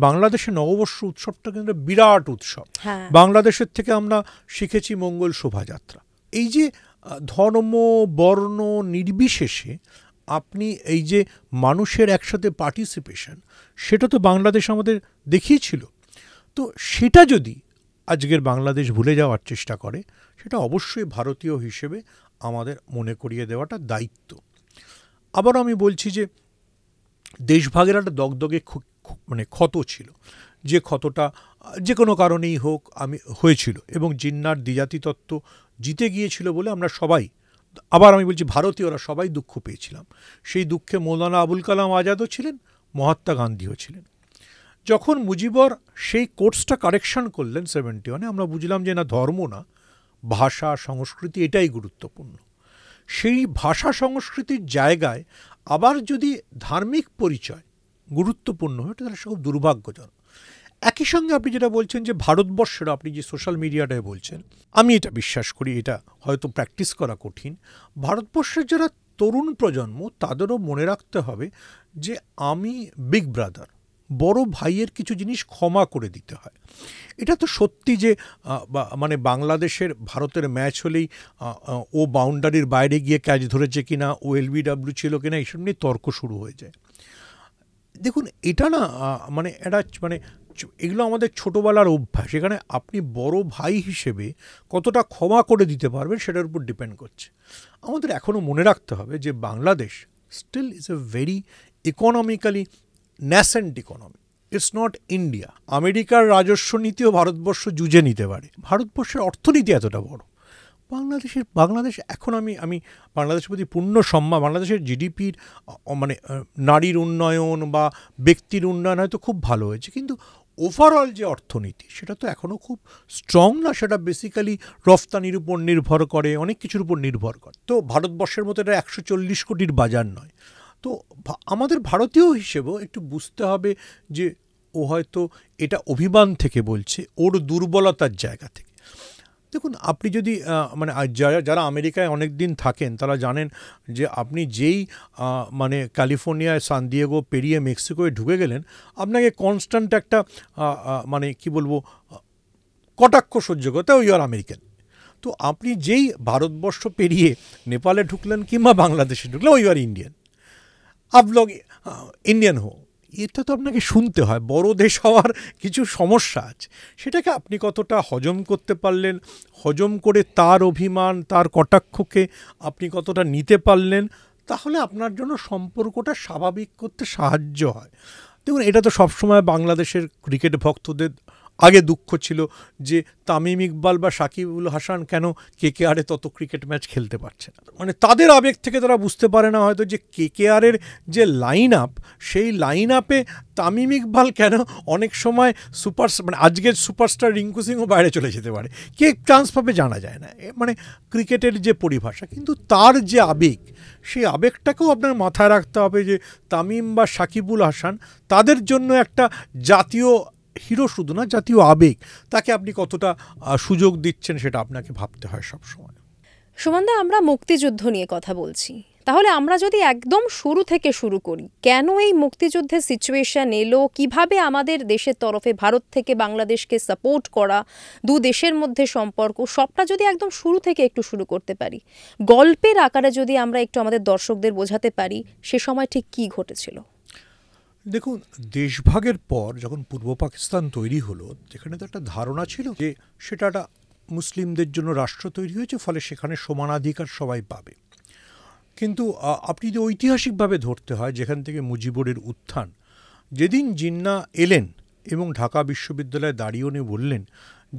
বাংলাদেশের নববর্ষ উৎসবটা কিন্তু বিরাট উৎসব। বাংলাদেশের থেকে আমরা শিখেছি মঙ্গল শোভাযাত্রা। এই যে ধর্ম বর্ণ নির্বিশেষে আপনি এই যে মানুষের একসাথে পার্টিসিপেশন, সেটা তো বাংলাদেশ আমাদের দেখিয়েছিল। তো সেটা যদি আজকের বাংলাদেশ ভুলে যাওয়ার চেষ্টা করে, সেটা অবশ্যই ভারতীয় হিসেবে আমাদের মনে করিয়ে দেওয়াটা দায়িত্ব। আবার আমি বলছি যে দেশভাগের একটা দগদগে ক্ষত ছিল, যে ক্ষতটা যে কোনো কারণেই হোক হয়েছিল, এবং জিন্নার দ্বিজাতি তত্ত্ব জিতে গিয়েছিল বলে আমরা সবাই, আবার আমি বলছি ভারতীয়রা সবাই দুঃখ পেয়েছিলাম। সেই দুঃখে মৌলানা আবুল কালাম আজাদও ছিলেন, মহাত্মা গান্ধীও ছিলেন। যখন মুজিবর সেই কোর্সটা কারেকশন করলেন 71-এ, আমরা বুঝলাম যে না, ধর্ম না, ভাষা সংস্কৃতি এটাই গুরুত্বপূর্ণ। সেই ভাষা সংস্কৃতির জায়গায় আবার যদি ধার্মিক পরিচয় গুরুত্বপূর্ণ হয়, তাহলে সব দুর্ভাগ্যজনক। একই সঙ্গে আপনি যেটা বলছেন যে ভারতবর্ষের, আপনি যে সোশ্যাল মিডিয়াটায় বলছেন, আমি এটা বিশ্বাস করি, এটা হয়তো প্র্যাকটিস করা কঠিন। ভারতবর্ষের যারা তরুণ প্রজন্ম, তাদেরও মনে রাখতে হবে যে আমি বিগ ব্রাদার, বড় ভাইয়ের কিছু জিনিস ক্ষমা করে দিতে হয়। এটা তো সত্যি যে মানে বাংলাদেশের ভারতের ম্যাচ হলেই ও বাউন্ডারির বাইরে গিয়ে ক্যাচ ধরেছে কিনা, ও LBW ছিল কিনা, এইসব নিয়ে তর্ক শুরু হয়ে যায়। দেখুন, এটা না মানে এগুলো আমাদের ছোটোবেলার অভ্যাস। এখানে আপনি বড় ভাই হিসেবে কতটা ক্ষমা করে দিতে পারবেন, সেটার উপর ডিপেন্ড করছে। আমাদের এখনও মনে রাখতে হবে যে Bangladesh still is a very economically nascent economy, it's not India. আমেরিকার রাজস্ব নীতিও ভারতবর্ষ জুঝে নিতে পারে, ভারতবর্ষের অর্থনীতি এতটা বড়। বাংলাদেশ এখন আমি বাংলাদেশের প্রতি পূর্ণ সম্মান, বাংলাদেশের জিডিপির মানে নারীর উন্নয়ন বা ব্যক্তির উন্নয়ন হয়তো খুব ভালো হয়েছে, কিন্তু ওভারঅল যে অর্থনীতি, সেটা তো এখনও খুব স্ট্রং না। সেটা বেসিক্যালি রফতানির উপর নির্ভর করে, অনেক কিছুর উপর নির্ভর করে। তো ভারতবর্ষের মতো এটা 140 কোটির বাজার নয়। তো আমাদের ভারতীয় হিসেবেও একটু বুঝতে হবে যে ও হয়তো এটা অভিমান থেকে বলছে, ওর দুর্বলতার জায়গা থেকে। দেখুন, আপনি যদি মানে যারা আমেরিকায় অনেক দিন থাকেন তারা জানেন যে আপনি যেই মানে ক্যালিফোর্নিয়ায় সান দিয়েগো পেরিয়ে মেক্সিকোয় ঢুকে গেলেন, আপনাকে কনস্ট্যান্ট একটা মানে কি বলবো, কটাক্ষ সহ্য করতে, ওই আর আমেরিকান। তো আপনি যেই ভারতবর্ষ পেরিয়ে নেপালে ঢুকলেন কিংবা বাংলাদেশে ঢুকলেন, ওই আর ইন্ডিয়ান, আপ লোক ইন্ডিয়ান হো। এটা তো আপনাকে শুনতে হয়। বড় দেশ হওয়ার কিছু সমস্যা আছে, সেটাকে আপনি কতটা হজম করতে পারলেন, হজম করে তার অভিমান, তার কটাক্ষকে আপনি কতটা নিতে পারলেন, তাহলে আপনার জন্য সম্পর্কটা স্বাভাবিক করতে সাহায্য হয়। দেখুন, এটা তো সবসময় বাংলাদেশের ক্রিকেট ভক্তদের আগে দুঃখ ছিল যে তামিম ইকবাল বা সাকিবুল হাসান কেন কেকেআরে তত ক্রিকেট ম্যাচ খেলতে পারছে না। মানে তাদের আবেগ থেকে তারা বুঝতে পারে না হয়তো যে কেকেআরের যে লাইন আপ, সেই লাইন আপে তামিম ইকবাল কেন অনেক সময় মানে আজকের সুপারস্টার রিঙ্কু সিংও বাইরে চলে যেতে পারে, কে চান্স পাবে জানা যায় না। মানে ক্রিকেটের যে পরিভাষা, কিন্তু তার যে আবেগ, সেই আবেগটাকেও আপনার মাথায় রাখতে হবে যে তামিম বা সাকিবুল হাসান তাদের জন্য একটা জাতীয় হিরো, শুধু না জাতীয় আবেগ, তাকে আপনি কতটা সুযোগ দিচ্ছেন সেটা আপনাকে ভাবতে হয় সবসময়। সুমনদা, আমরা মুক্তিযুদ্ধ নিয়ে কথা বলছি, তাহলে আমরা যদি একদম শুরু থেকে শুরু করি, কেন এই মুক্তিযুদ্ধের সিচুয়েশন এলো, কিভাবে আমাদের দেশের তরফে ভারত থেকে বাংলাদেশকে সাপোর্ট করা, দু দেশের মধ্যে সম্পর্ক, সবটা যদি একদম শুরু থেকে একটু শুরু করতে পারি, গল্পের আকারে যদি আমরা একটু আমাদের দর্শকদের বোঝাতে পারি সে সময় ঠিক কী ঘটেছিল। দেখুন, দেশভাগের পর যখন পূর্ব পাকিস্তান তৈরি হলো, যেখানে তো একটা ধারণা ছিল যে সেটা একটা মুসলিমদের জন্য রাষ্ট্র তৈরি হয়েছে, ফলে সেখানে সমানাধিকার সবাই পাবে। কিন্তু আপনি যদি ঐতিহাসিকভাবে ধরতে হয়, যেখান থেকে মুজিবুরের উত্থান, যেদিন জিন্না এলেন এবং ঢাকা বিশ্ববিদ্যালয়ে দাঁড়িয়ে উনি বললেন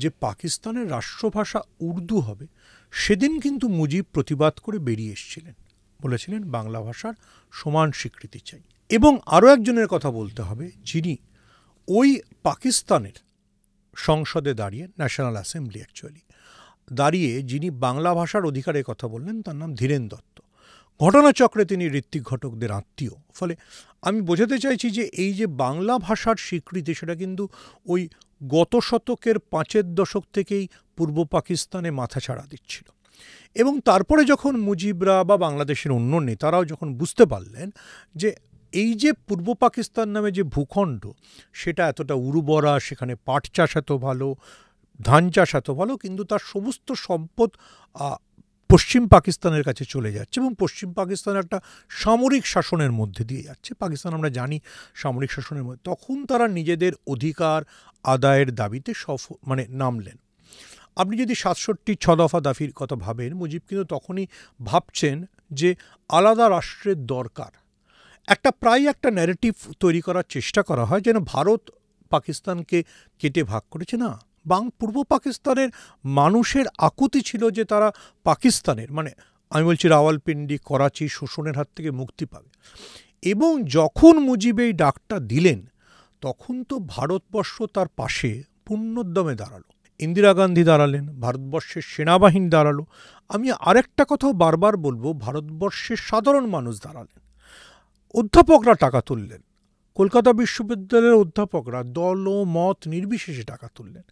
যে পাকিস্তানের রাষ্ট্রভাষা উর্দু হবে, সেদিন কিন্তু মুজিব প্রতিবাদ করে বেরিয়ে এসেছিলেন, বলেছিলেন বাংলা ভাষার সমান স্বীকৃতি চাই। এবং আরও একজনের কথা বলতে হবে, যিনি ওই পাকিস্তানের সংসদে দাঁড়িয়ে, ন্যাশনাল অ্যাসেম্বলি অ্যাকচুয়ালি দাঁড়িয়ে, যিনি বাংলা ভাষার অধিকারের কথা বললেন, তার নাম ধীরেন দত্ত। ঘটনাচক্রে তিনি ঋত্বিক ঘটকদের আত্মীয়। ফলে আমি বোঝাতে চাইছি যে এই যে বাংলা ভাষার স্বীকৃতি, সেটা কিন্তু ওই গত শতকের 5-এর দশক থেকেই পূর্ব পাকিস্তানে মাথাচাড়া দিচ্ছিল। এবং তারপরে যখন মুজিবরা বা বাংলাদেশের অন্য নেতারাও যখন বুঝতে পারলেন যে এই যে পূর্ব পাকিস্তান নামে যে ভূখণ্ড, সেটা এতটা উর্বরা, সেখানে পাট চাষ এত ভালো, ধান চাষ এত ভালো, কিন্তু তার সমস্ত সম্পদ পশ্চিম পাকিস্তানের কাছে চলে যাচ্ছে এবং পশ্চিম পাকিস্তান একটা সামরিক শাসনের মধ্যে দিয়ে যাচ্ছে। পাকিস্তান আমরা জানি সামরিক শাসনের মধ্যে। তখন তারা নিজেদের অধিকার আদায়ের দাবিতে মানে নামলেন। আপনি যদি 67 দফা দাবির কথা ভাবেন, মুজিব কিন্তু তখনই ভাবছেন যে আলাদা রাষ্ট্রের দরকার। প্রায় একটা ন্যারেটিভ তৈরি করার চেষ্টা করা হয় যেন ভারত পাকিস্তানকে কেটে ভাগ করেছে। না, পূর্ব পাকিস্তানের মানুষের আকুতি ছিল যে তারা পাকিস্তানের, মানে আমি বলছি রাওয়ালপিন্ডি, করাচি শোষণের হাত থেকে মুক্তি পাবে। এবং যখন মুজিব এই ডাকটা দিলেন, তখন তো ভারতবর্ষ তার পাশে পূর্ণোদ্যমে দাঁড়ালো। ইন্দিরা গান্ধী দাঁড়ালেন, ভারতবর্ষের সেনাবাহিনী দাঁড়ালো। আমি আরেকটা কথাও বারবার বলবো, ভারতবর্ষের সাধারণ মানুষ দাঁড়ালেন, অধ্যাপকরা টাকা তুললেন, কলকাতা বিশ্ববিদ্যালয়ের অধ্যাপকরা দল ও মত নির্বিশেষে টাকা তুললেন।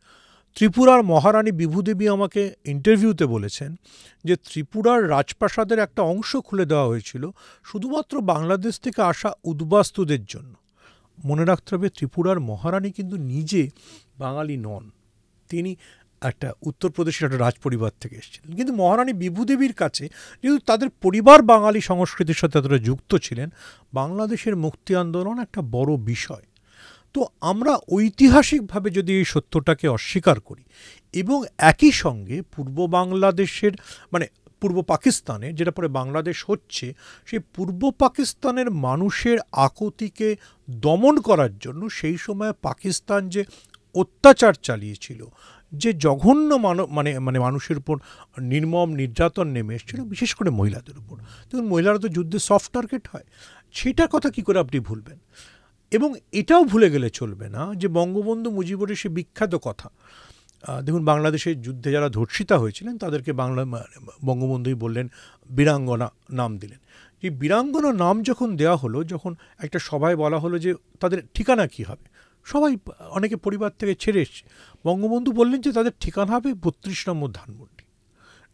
ত্রিপুরার মহারানী বিভূদেবী আমাকে ইন্টারভিউতে বলেছেন যে ত্রিপুরার রাজপ্রাসাদের একটা অংশ খুলে দেওয়া হয়েছিল শুধুমাত্র বাংলাদেশ থেকে আসা উদ্বাস্তুদের জন্য। মনে রাখতে হবে, ত্রিপুরার মহারানী কিন্তু নিজে বাঙালি নন, তিনি একটা উত্তরপ্রদেশের একটা রাজপরিবার থেকে এসেছিলেন। কিন্তু মহারানী বিভূদেবীর কাছে যেহেতু তাদের পরিবার বাঙালি সংস্কৃতির সাথে তারা যুক্ত ছিলেন, বাংলাদেশের মুক্তি আন্দোলন একটা বড় বিষয়। তো আমরা ঐতিহাসিকভাবে যদি এই সত্যটাকে অস্বীকার করি এবং একই সঙ্গে পূর্ব বাংলাদেশের, মানে পূর্ব পাকিস্তানে যেটা পরে বাংলাদেশ হচ্ছে, সেই পূর্ব পাকিস্তানের মানুষের আকুতিকে দমন করার জন্য সেই সময় পাকিস্তান যে অত্যাচার চালিয়েছিল, যে জঘন্য মানে মানুষের উপর নির্মম নির্যাতন নেমে এসেছিল, বিশেষ করে মহিলাদের উপর। দেখুন, মহিলারা তো যুদ্ধে সফট টার্গেট হয়, সেটার কথা কী করে আপনি ভুলবেন? এবং এটাও ভুলে গেলে চলবে না যে বঙ্গবন্ধু মুজিবুরের সে বিখ্যাত কথা, দেখুন বাংলাদেশের যুদ্ধে যারা ধর্ষিতা হয়েছিলেন তাদেরকে বঙ্গবন্ধুই বললেন বীরাঙ্গনা নাম দিলেন। এই বীরাঙ্গনা নাম যখন দেওয়া হলো, যখন একটা সভায় বলা হলো যে তাদের ঠিকানা কী হবে, সবাই, অনেকে পরিবার থেকে ছেড়ে এসছে। বঙ্গবন্ধু বললেন যে তাদের ঠিকানা হবে ৩২ নম্বর ধানমন্ডি।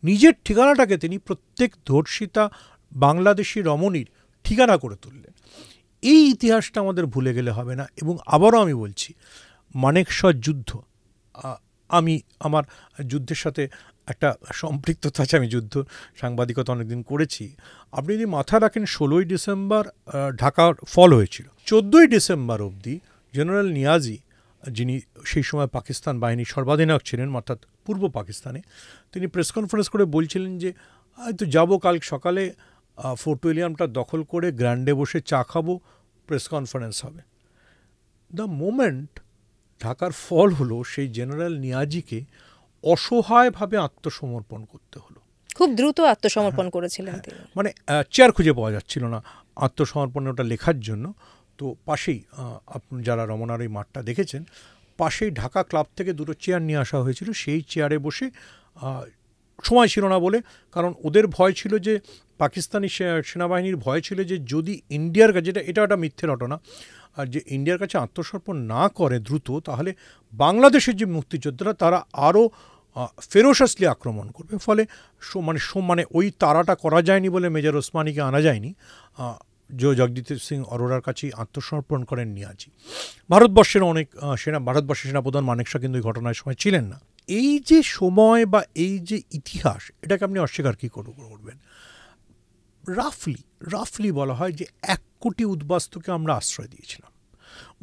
নিজের ঠিকানাটাকে তিনি প্রত্যেক ধর্ষিতা বাংলাদেশি রমণীর ঠিকানা করে তুললেন। এই ইতিহাসটা আমাদের ভুলে গেলে হবে না। এবং আবারও আমি বলছি, মানেকশর যুদ্ধ, আমি আমার যুদ্ধের সাথে একটা সম্পৃক্ততা আছে, আমি যুদ্ধ সাংবাদিকতা অনেকদিন করেছি। আপনি যদি মাথায় রাখেন ১৬ই ডিসেম্বর ঢাকার ফল হয়েছিল, ১৪ই ডিসেম্বর অবধি জেনারেল নিয়াজি, যিনি সেই সময় পাকিস্তান বাহিনীর সর্বাধিনায়ক ছিলেন অর্থাৎ পূর্ব পাকিস্তানে, তিনি প্রেস কনফারেন্স করে বলছিলেন যে হয়তো যাবো কাল সকালে ফোর্ট উইলিয়ামটা দখল করে গ্র্যান্ডে বসে চা খাবো, প্রেস কনফারেন্স হবে। দ্য মোমেন্ট ঢাকার ফল হলো, সেই জেনারেল নিয়াজিকে অসহায়ভাবে আত্মসমর্পণ করতে হলো। খুব দ্রুত আত্মসমর্পণ করেছিলেন তিনি। মানে চেয়ার খুঁজে পাওয়া যাচ্ছিল না আত্মসমর্পণে ওটা লেখার জন্য। তো পাশেই, আপনি যারা রমনার ওই মাঠটা দেখেছেন, পাশেই ঢাকা ক্লাব থেকে দুটো চেয়ার নিয়ে আসা হয়েছিল। সেই চেয়ারে বসে, সময় ছিল না বলে, কারণ ওদের ভয় ছিল যে, পাকিস্তানি সেনাবাহিনীর ভয় ছিল যে যদি ইন্ডিয়ার কাছে, এটা একটা মিথ্যে ঘটনা, আর যে ইন্ডিয়ার কাছে আত্মসমর্পণ না করে দ্রুত, তাহলে বাংলাদেশের যে মুক্তিযোদ্ধারা তারা আরও ফেরোসাসলি আক্রমণ করবে। ফলে মানে ওই তাড়াটা করা যায়নি বলে মেজর ওসমানীকে আনা যায়নি। জগজিৎ সিং অরোরার কাছেই আত্মসমর্পণ করেন নিয়াজি। ভারতবর্ষের অনেক ভারতবর্ষের সেনাপ্রধান মানেকশা কিন্তু এই ঘটনার সময় ছিলেন না। এই যে সময় বা এই যে ইতিহাস, এটাকে আপনি অস্বীকার কী করবেন? রাফলি বলা হয় যে ১ কোটি উদ্বাস্তুকে আমরা আশ্রয় দিয়েছিলাম।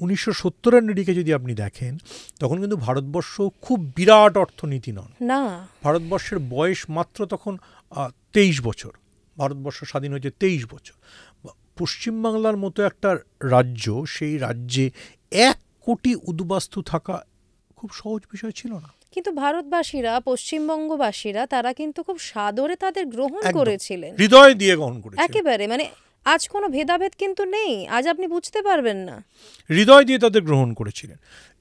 ১৯৭০-এর দিকে যদি আপনি দেখেন, তখন কিন্তু ভারতবর্ষ খুব বিরাট অর্থনীতি নন না, ভারতবর্ষের বয়স মাত্র তখন ২৩ বছর। ভারতবর্ষ স্বাধীন হয়েছে ২৩ বছর। পশ্চিমবাংলার মতো একটা রাজ্য, সেই রাজ্যে ১ কোটি উদ্বাস্তু থাকা খুব সহজ বিষয় ছিল না। কিন্তু ভারতবাসীরা, পশ্চিমবঙ্গবাসীরা, তারা কিন্তু খুব সাদরে তাদের গ্রহণ করেছিলেন, হৃদয় দিয়ে গ্রহণ করেছিলেন একেবারে। মানে আজ কোনো ভেদাভেদ কিন্তু নেই, আজ আপনি বুঝতে পারবেন না, হৃদয় দিয়ে তাদের গ্রহণ করেছিলেন।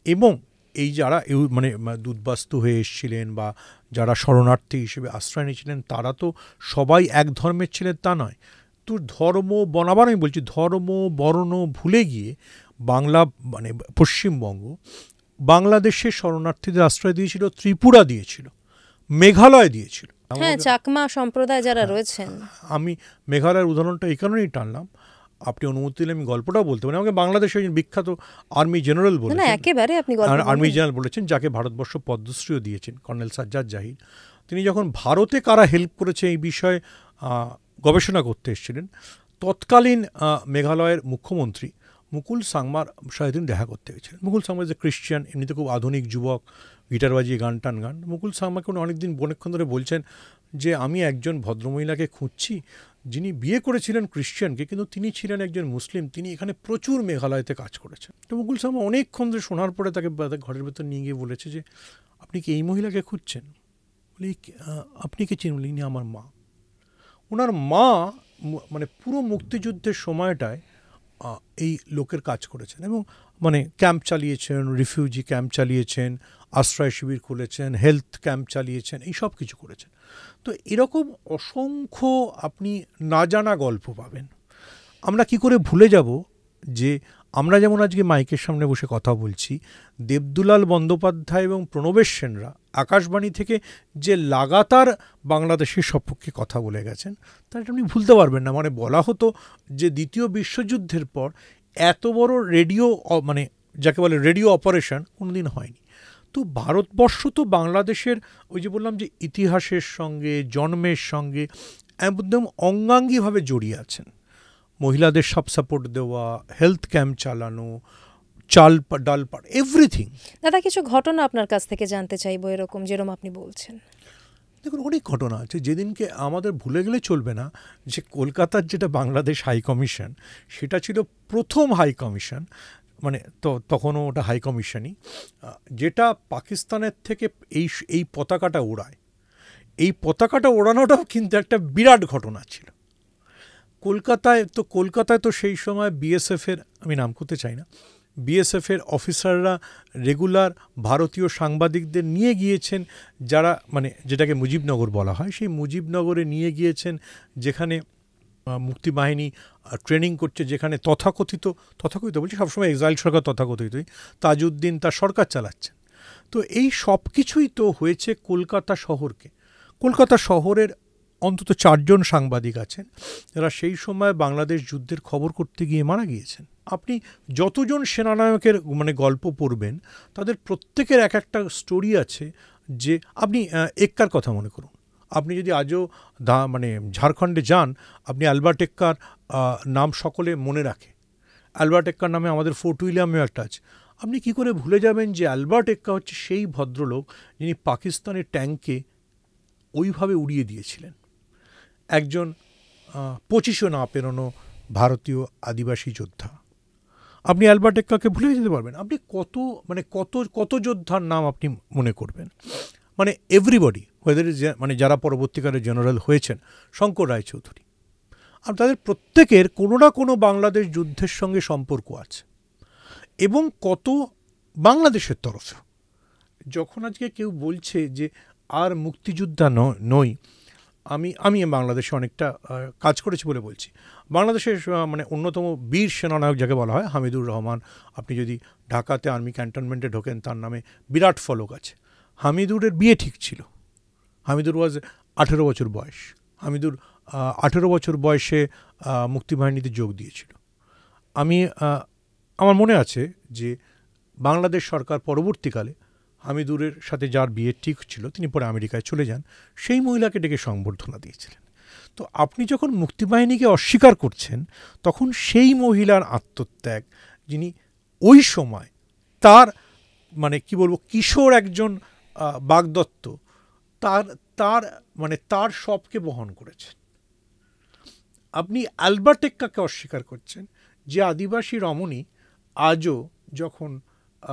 এবং এই যারা মানে উদ্বাস্তু হয়ে এসেছিলেন বা যারা শরণার্থী হিসেবে আশ্রয় নিয়েছিলেন, তারা তো সবাই এক ধর্মের ছিলেন তা নয়। তো আবার আমি বলছি, ধর্ম বর্ণ ভুলে গিয়ে বাংলা, মানে পশ্চিমবঙ্গ, বাংলাদেশের শরণার্থীদের আশ্রয় দিয়েছিল, ত্রিপুরা দিয়েছিল, মেঘালয় দিয়েছিল। হ্যাঁ, চাকমা সম্প্রদায় যারা রয়েছেন। আমি মেঘালয়ের উদাহরণটা এই কারণেই টানলাম, আপনি অনুমতি দিলে আমি গল্পটাও বলতে পারি। আমাকে বাংলাদেশের বিখ্যাত আর্মি জেনারেল বলেছেন, একেবারে আপনি আর্মি জেনারেল বলেছেন, যাকে ভারতবর্ষ পদ্মশ্রীও দিয়েছেন, কর্নেল সাজ্জাদ জাহির। তিনি যখন ভারতে কারা হেল্প করেছে এই বিষয়ে গবেষণা করতে এসেছিলেন, তৎকালীন মেঘালয়ের মুখ্যমন্ত্রী মুকুল সাংমার সাথে তিনি দেখা করতে গেছিলেন। মুকুল সাংমা যে খ্রিস্টান, এমনিতে খুব আধুনিক যুবক, গিটার বাজিয়ে গান। মুকুল সাংমাকে উনি অনেকদিন অনেকক্ষণ ধরে বলছেন যে আমি একজন ভদ্রমহিলাকে খুঁজছি, যিনি বিয়ে করেছিলেন খ্রিস্টানকে, কিন্তু তিনি ছিলেন একজন মুসলিম, তিনি এখানে প্রচুর মেঘালয়তে কাজ করেছেন। তো মুকুল সাংমা অনেকক্ষণ ধরে শোনার পরে তাকে ঘরের ভেতর নিয়ে গিয়ে বলেছে যে আপনি কি এই মহিলাকে খুঁজছেন? বলি আপনি কে চিনেন? ইনি আমার মা। ওনার মা মানে পুরো মুক্তিযুদ্ধের সময়টায় এই লোকের কাজ করেছেন এবং মানে ক্যাম্প চালিয়েছেন, রিফিউজি ক্যাম্প চালিয়েছেন, আশ্রয় শিবির খুলেছেন, হেলথ ক্যাম্প চালিয়েছেন, এই সব কিছু করেছেন। তো এরকম অসংখ্য আপনি না জানা গল্প পাবেন। আমরা কি করে ভুলে যাব যে আমরা যেমন আজকে মাইকের সামনে বসে কথা বলছি, দেবদুলাল বন্দ্যোপাধ্যায় এবং প্রণবেশ সেনরা আকাশবাণী থেকে যে লাগাতার বাংলাদেশের সপক্ষে কথা বলে গেছেন, তার আপনি ভুলতে পারবেন না। মানে বলা হতো যে দ্বিতীয় বিশ্বযুদ্ধের পর এত বড় রেডিও, মানে যাকে বলে রেডিও অপারেশন, কোনোদিন হয়নি। তো ভারতবর্ষ তো বাংলাদেশের ওই যে বললাম যে ইতিহাসের সঙ্গে, জন্মের সঙ্গে একদম অঙ্গাঙ্গিভাবে জড়িয়ে আছেন। মহিলাদের সব সাপোর্ট দেওয়া, হেলথ ক্যাম্প চালানো, ডালপাড়, এভরিথিং। দাদা, কিছু ঘটনা আপনার কাছ থেকে জানতে চাইবো, এরকম যেরকম আপনি বলছেন। দেখুন, অনেক ঘটনা আছে যেদিনকে আমাদের ভুলে গেলে চলবে না যে কলকাতার যেটা বাংলাদেশ হাই কমিশন, সেটা ছিল প্রথম হাই কমিশন, মানে তখনও ওটা হাই কমিশনই, যেটা পাকিস্তানের থেকে এই পতাকাটা ওড়ায়। এই পতাকাটা ওড়ানোটাও কিন্তু একটা বিরাট ঘটনা ছিল কলকাতায় তো সেই সময় বিএসএফের, আমি নাম করতে চাই না, বিএসএফের অফিসাররা রেগুলার ভারতীয় সাংবাদিকদের নিয়ে গিয়েছেন, যারা মানে যেটাকে মুজিবনগর বলা হয়, সেই মুজিবনগরে নিয়ে গিয়েছেন, যেখানে মুক্তিবাহিনী ট্রেনিং করছে, যেখানে তথাকথিত বলছি, সবসময় এক্সাইল সরকার তথাকথিতই, তাজউদ্দিন তার সরকার চালাচ্ছেন। তো এই সব কিছুই তো হয়েছে কলকাতা শহরকে। কলকাতা শহরের অন্তত 4 জন সাংবাদিক আছেন যারা সেই সময় বাংলাদেশ যুদ্ধের খবর করতে গিয়ে মারা গিয়েছেন। আপনি যতজন সেনানায়কের গল্প পড়বেন, তাদের প্রত্যেকের এক একটা স্টোরি আছে। যে আপনি এক্কার কথা মনে করুন, আপনি যদি আজও ঝাড়খণ্ডে যান, আপনি অ্যালবার্ট এক্কার নাম সকলে মনে রাখে। অ্যালবার্ট এক্কার নামে আমাদের ফোর্ট উইলিয়ামেও একটা আছে। আপনি কি করে ভুলে যাবেন যে অ্যালবার্ট এক্কা হচ্ছে সেই ভদ্রলোক যিনি পাকিস্তানের ট্যাঙ্কে ওইভাবে উড়িয়ে দিয়েছিলেন একজন 25 না পেরোনো ভারতীয় আদিবাসী যোদ্ধা। আপনি অ্যালবার্ট এক্কাকে ভুলে যেতে পারবেন? আপনি কত যোদ্ধার নাম আপনি মনে করবেন? এভরিবডি, ওয়েদার ইজ যারা পরবর্তীকালে জেনারেল হয়েছেন, শঙ্কর রায়চৌধুরী, আর তাদের প্রত্যেকের কোনো না কোনো বাংলাদেশ যুদ্ধের সঙ্গে সম্পর্ক আছে, এবং কত বাংলাদেশের তরফে। যখন আজকে কেউ বলছে যে আর মুক্তিযোদ্ধা নই, আমি বাংলাদেশে অনেকটা কাজ করেছি বলে বলছি। বাংলাদেশের অন্যতম বীর সেনানায়ক যাকে বলা হয় হামিদুর রহমান। আপনি যদি ঢাকাতে আর্মি ক্যান্টনমেন্টে ঢোকেন, তার নামে বিরাট ফলক আছে। হামিদুরের বিয়ে ঠিক ছিল। হামিদুর ওয়াজ 18 বছর বয়স। হামিদুর 18 বছর বয়সে মুক্তিবাহিনীতে যোগ দিয়েছিল। আমার মনে আছে যে বাংলাদেশ সরকার পরবর্তীকালে হামিদুরের সাথে যার বিয়ে ঠিক ছিল, তিনি পরে আমেরিকায় চলে যান, সেই মহিলাকে ডেকে সংবর্ধনা দিয়েছিলেন। তো আপনি যখন মুক্তিবাহিনীকে অস্বীকার করছেন, তখন সেই মহিলার আত্মত্যাগ, যিনি ওই সময় তার কিশোর একজন বাগদত্ত, তার সবকে বহন করেছেন। আপনি অ্যালবার্ট এক্কাকে অস্বীকার করছেন, যে আদিবাসী রমণী আজও যখন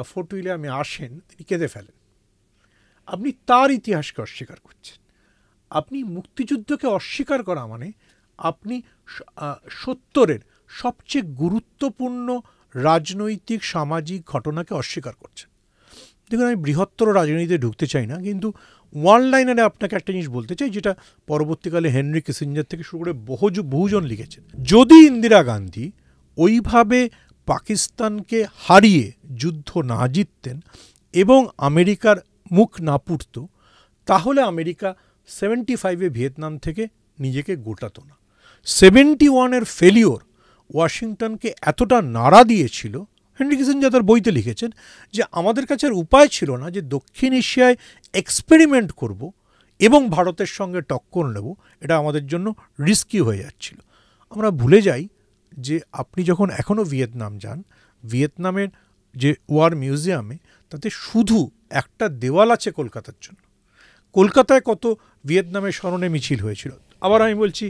ফোর্ট উইলিয়ামে আসেন তিনি কেঁদে ফেলেন। আপনি তার ইতিহাসকে অস্বীকার করছেন। আপনি মুক্তিযুদ্ধকে অস্বীকার করা আপনি 70-এর সবচেয়ে গুরুত্বপূর্ণ রাজনৈতিক সামাজিক ঘটনাকে অস্বীকার করছেন। দেখুন, আমি বৃহত্তর রাজনীতিতে ঢুকতে চাই না, কিন্তু ওয়ান লাইনারে আপনাকে একটা জিনিস বলতে চাই, যেটা পরবর্তীকালে হেনরি কিসিঞ্জার থেকে শুরু করে বহুজন লিখেছেন। যদি ইন্দিরা গান্ধী ওইভাবে পাকিস্তানকে হারিয়ে যুদ্ধ না জিততেন এবং আমেরিকার মুখ না পুড়ত, তাহলে আমেরিকা 75-এ ভিয়েতনাম থেকে নিজেকে গোটাতো না। 71-এর ফেলিওর ওয়াশিংটনকে এতটা নাড়া দিয়েছিল, হেনরি কিসিঞ্জার তার বইতে লিখেছেন, যে আমাদের কাছে আর উপায় ছিল না যে দক্ষিণ এশিয়ায় এক্সপেরিমেন্ট করব এবং ভারতের সঙ্গে টক্কর নেব। এটা আমাদের জন্য রিস্কি হয়ে যাচ্ছিল। আমরা ভুলে যাই যে আপনি যখন এখনও ভিয়েতনাম যান, ভিয়েতনামের যে ওয়ার মিউজিয়ামে, তাতে শুধু একটা দেওয়াল আছে কলকাতার জন্য। কলকাতায় কত ভিয়েতনামের স্মরণে মিছিল হয়েছিল। আবার আমি বলছি,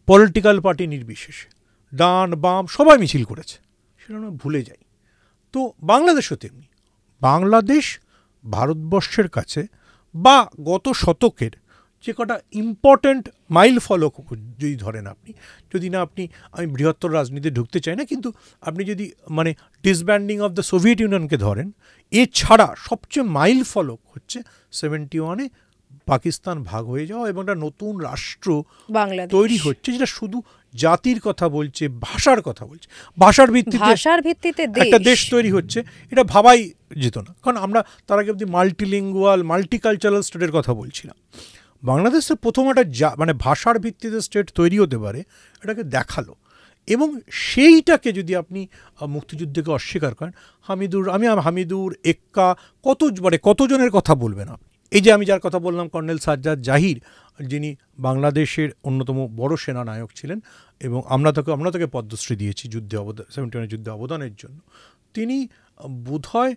পলিটিক্যাল পার্টি নির্বিশেষে, ডান বাম সবাই মিছিল করেছে, সেটা আমরা ভুলে যাই। তো বাংলাদেশও তেমনি। বাংলাদেশ ভারতবর্ষের কাছে বা গত শতকের যে কটা ইম্পর্ট্যান্ট মাইল ফলক যদি ধরেন, আমি বৃহত্তর রাজনীতিতে ঢুকতে চাই না, কিন্তু আপনি যদি ডিসব্যান্ডিং অফ দ্য সোভিয়েত ইউনিয়নকে ধরেন, এছাড়া সবচেয়ে মাইল ফলক হচ্ছে 71-এ পাকিস্তান ভাগ হয়ে যাওয়া এবং একটা নতুন রাষ্ট্র তৈরি হচ্ছে, যেটা শুধু জাতির কথা বলছে, ভাষার কথা বলছে, ভাষার ভিত্তিতে একটা দেশ তৈরি হচ্ছে। এটা ভাবাই যেত না, কারণ আমরা তার আগে অবধি মাল্টিলিঙ্গুয়াল মাল্টিকালচারাল স্টেটের কথা বলছিলাম। বাংলাদেশের প্রথম একটা ভাষার ভিত্তিতে স্টেট তৈরি হতে পারে, এটাকে দেখালো। এবং সেইটাকে যদি আপনি মুক্তিযুদ্ধকে অস্বীকার করেন, হামিদুর এক্কা কতজনের কথা বলবেন আপনি? এই যে আমি যার কথা বললাম, কর্নেল সাজ্জাদ জাহির, যিনি বাংলাদেশের অন্যতম বড় সেনানায়ক ছিলেন, এবং আমরা তাকে পদ্মশ্রী দিয়েছি 71 যুদ্ধে অবদানের জন্য। তিনি বোধহয়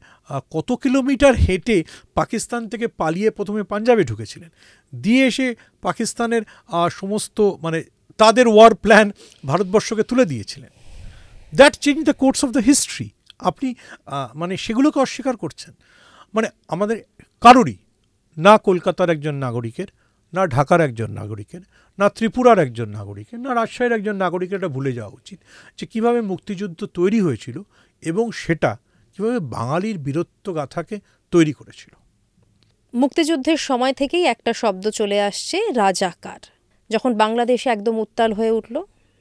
কত কিলোমিটার হেঁটে পাকিস্তান থেকে পালিয়ে প্রথমে পাঞ্জাবে ঢুকেছিলেন, দিয়ে এসে পাকিস্তানের সমস্ত তাদের ওয়ার প্ল্যান ভারতবর্ষকে তুলে দিয়েছিলেন। That change the course of the history. আপনি সেগুলোকে অস্বীকার করছেন। আমাদের কারোরই, না কলকাতার একজন নাগরিকের, না ঢাকার একজন নাগরিকের, না ত্রিপুরার একজন নাগরিকের, না রাজশাহীর একজন নাগরিকের এটা ভুলে যাওয়া উচিত যে কীভাবে মুক্তিযুদ্ধ তৈরি হয়েছিল এবং সেটা কীভাবে বাঙালির বীরত্ব গাথাকে তৈরি করেছিল। মুক্তিযুদ্ধের সময় থেকেই একটা শব্দ চলে আসছে, রাজাকার। যখন বাংলাদেশে একদম উত্তাল হয়ে উঠল,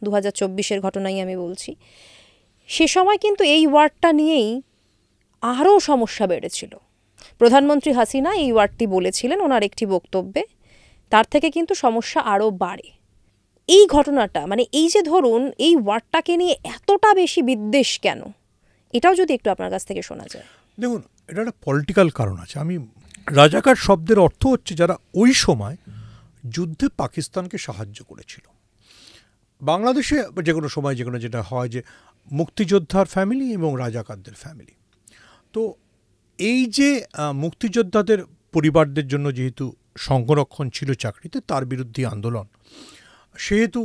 2024-এর ঘটনাই আমি বলছি, সে সময় কিন্তু এই ওয়ার্ডটা নিয়েই আরও সমস্যা বেড়েছিল। প্রধানমন্ত্রী হাসিনা এই ওয়ার্ডটি বলেছিলেন ওনার একটি বক্তব্যে, তার থেকে কিন্তু সমস্যা আরও বাড়ে। এই ঘটনাটা মানে এই যে ধরুন এই ওয়ার্ডটাকে নিয়ে এতটা বেশি বিদ্বেষ কেন, এটাও যদি একটু আপনার কাছ থেকে শোনা যায়। দেখুন, এটা একটা পলিটিক্যাল কারণ আছে। রাজাকার শব্দের অর্থ হচ্ছে যারা ওই সময় যুদ্ধে পাকিস্তানকে সাহায্য করেছিল। বাংলাদেশে যে কোনো সময় যে কোনো যেটা হয় যে মুক্তিযোদ্ধার ফ্যামিলি এবং রাজাকারদের ফ্যামিলি। তো এই যে মুক্তিযোদ্ধাদের পরিবারদের জন্য যেহেতু সংরক্ষণ ছিল চাকরিতে, তার বিরুদ্ধে আন্দোলন, সেহেতু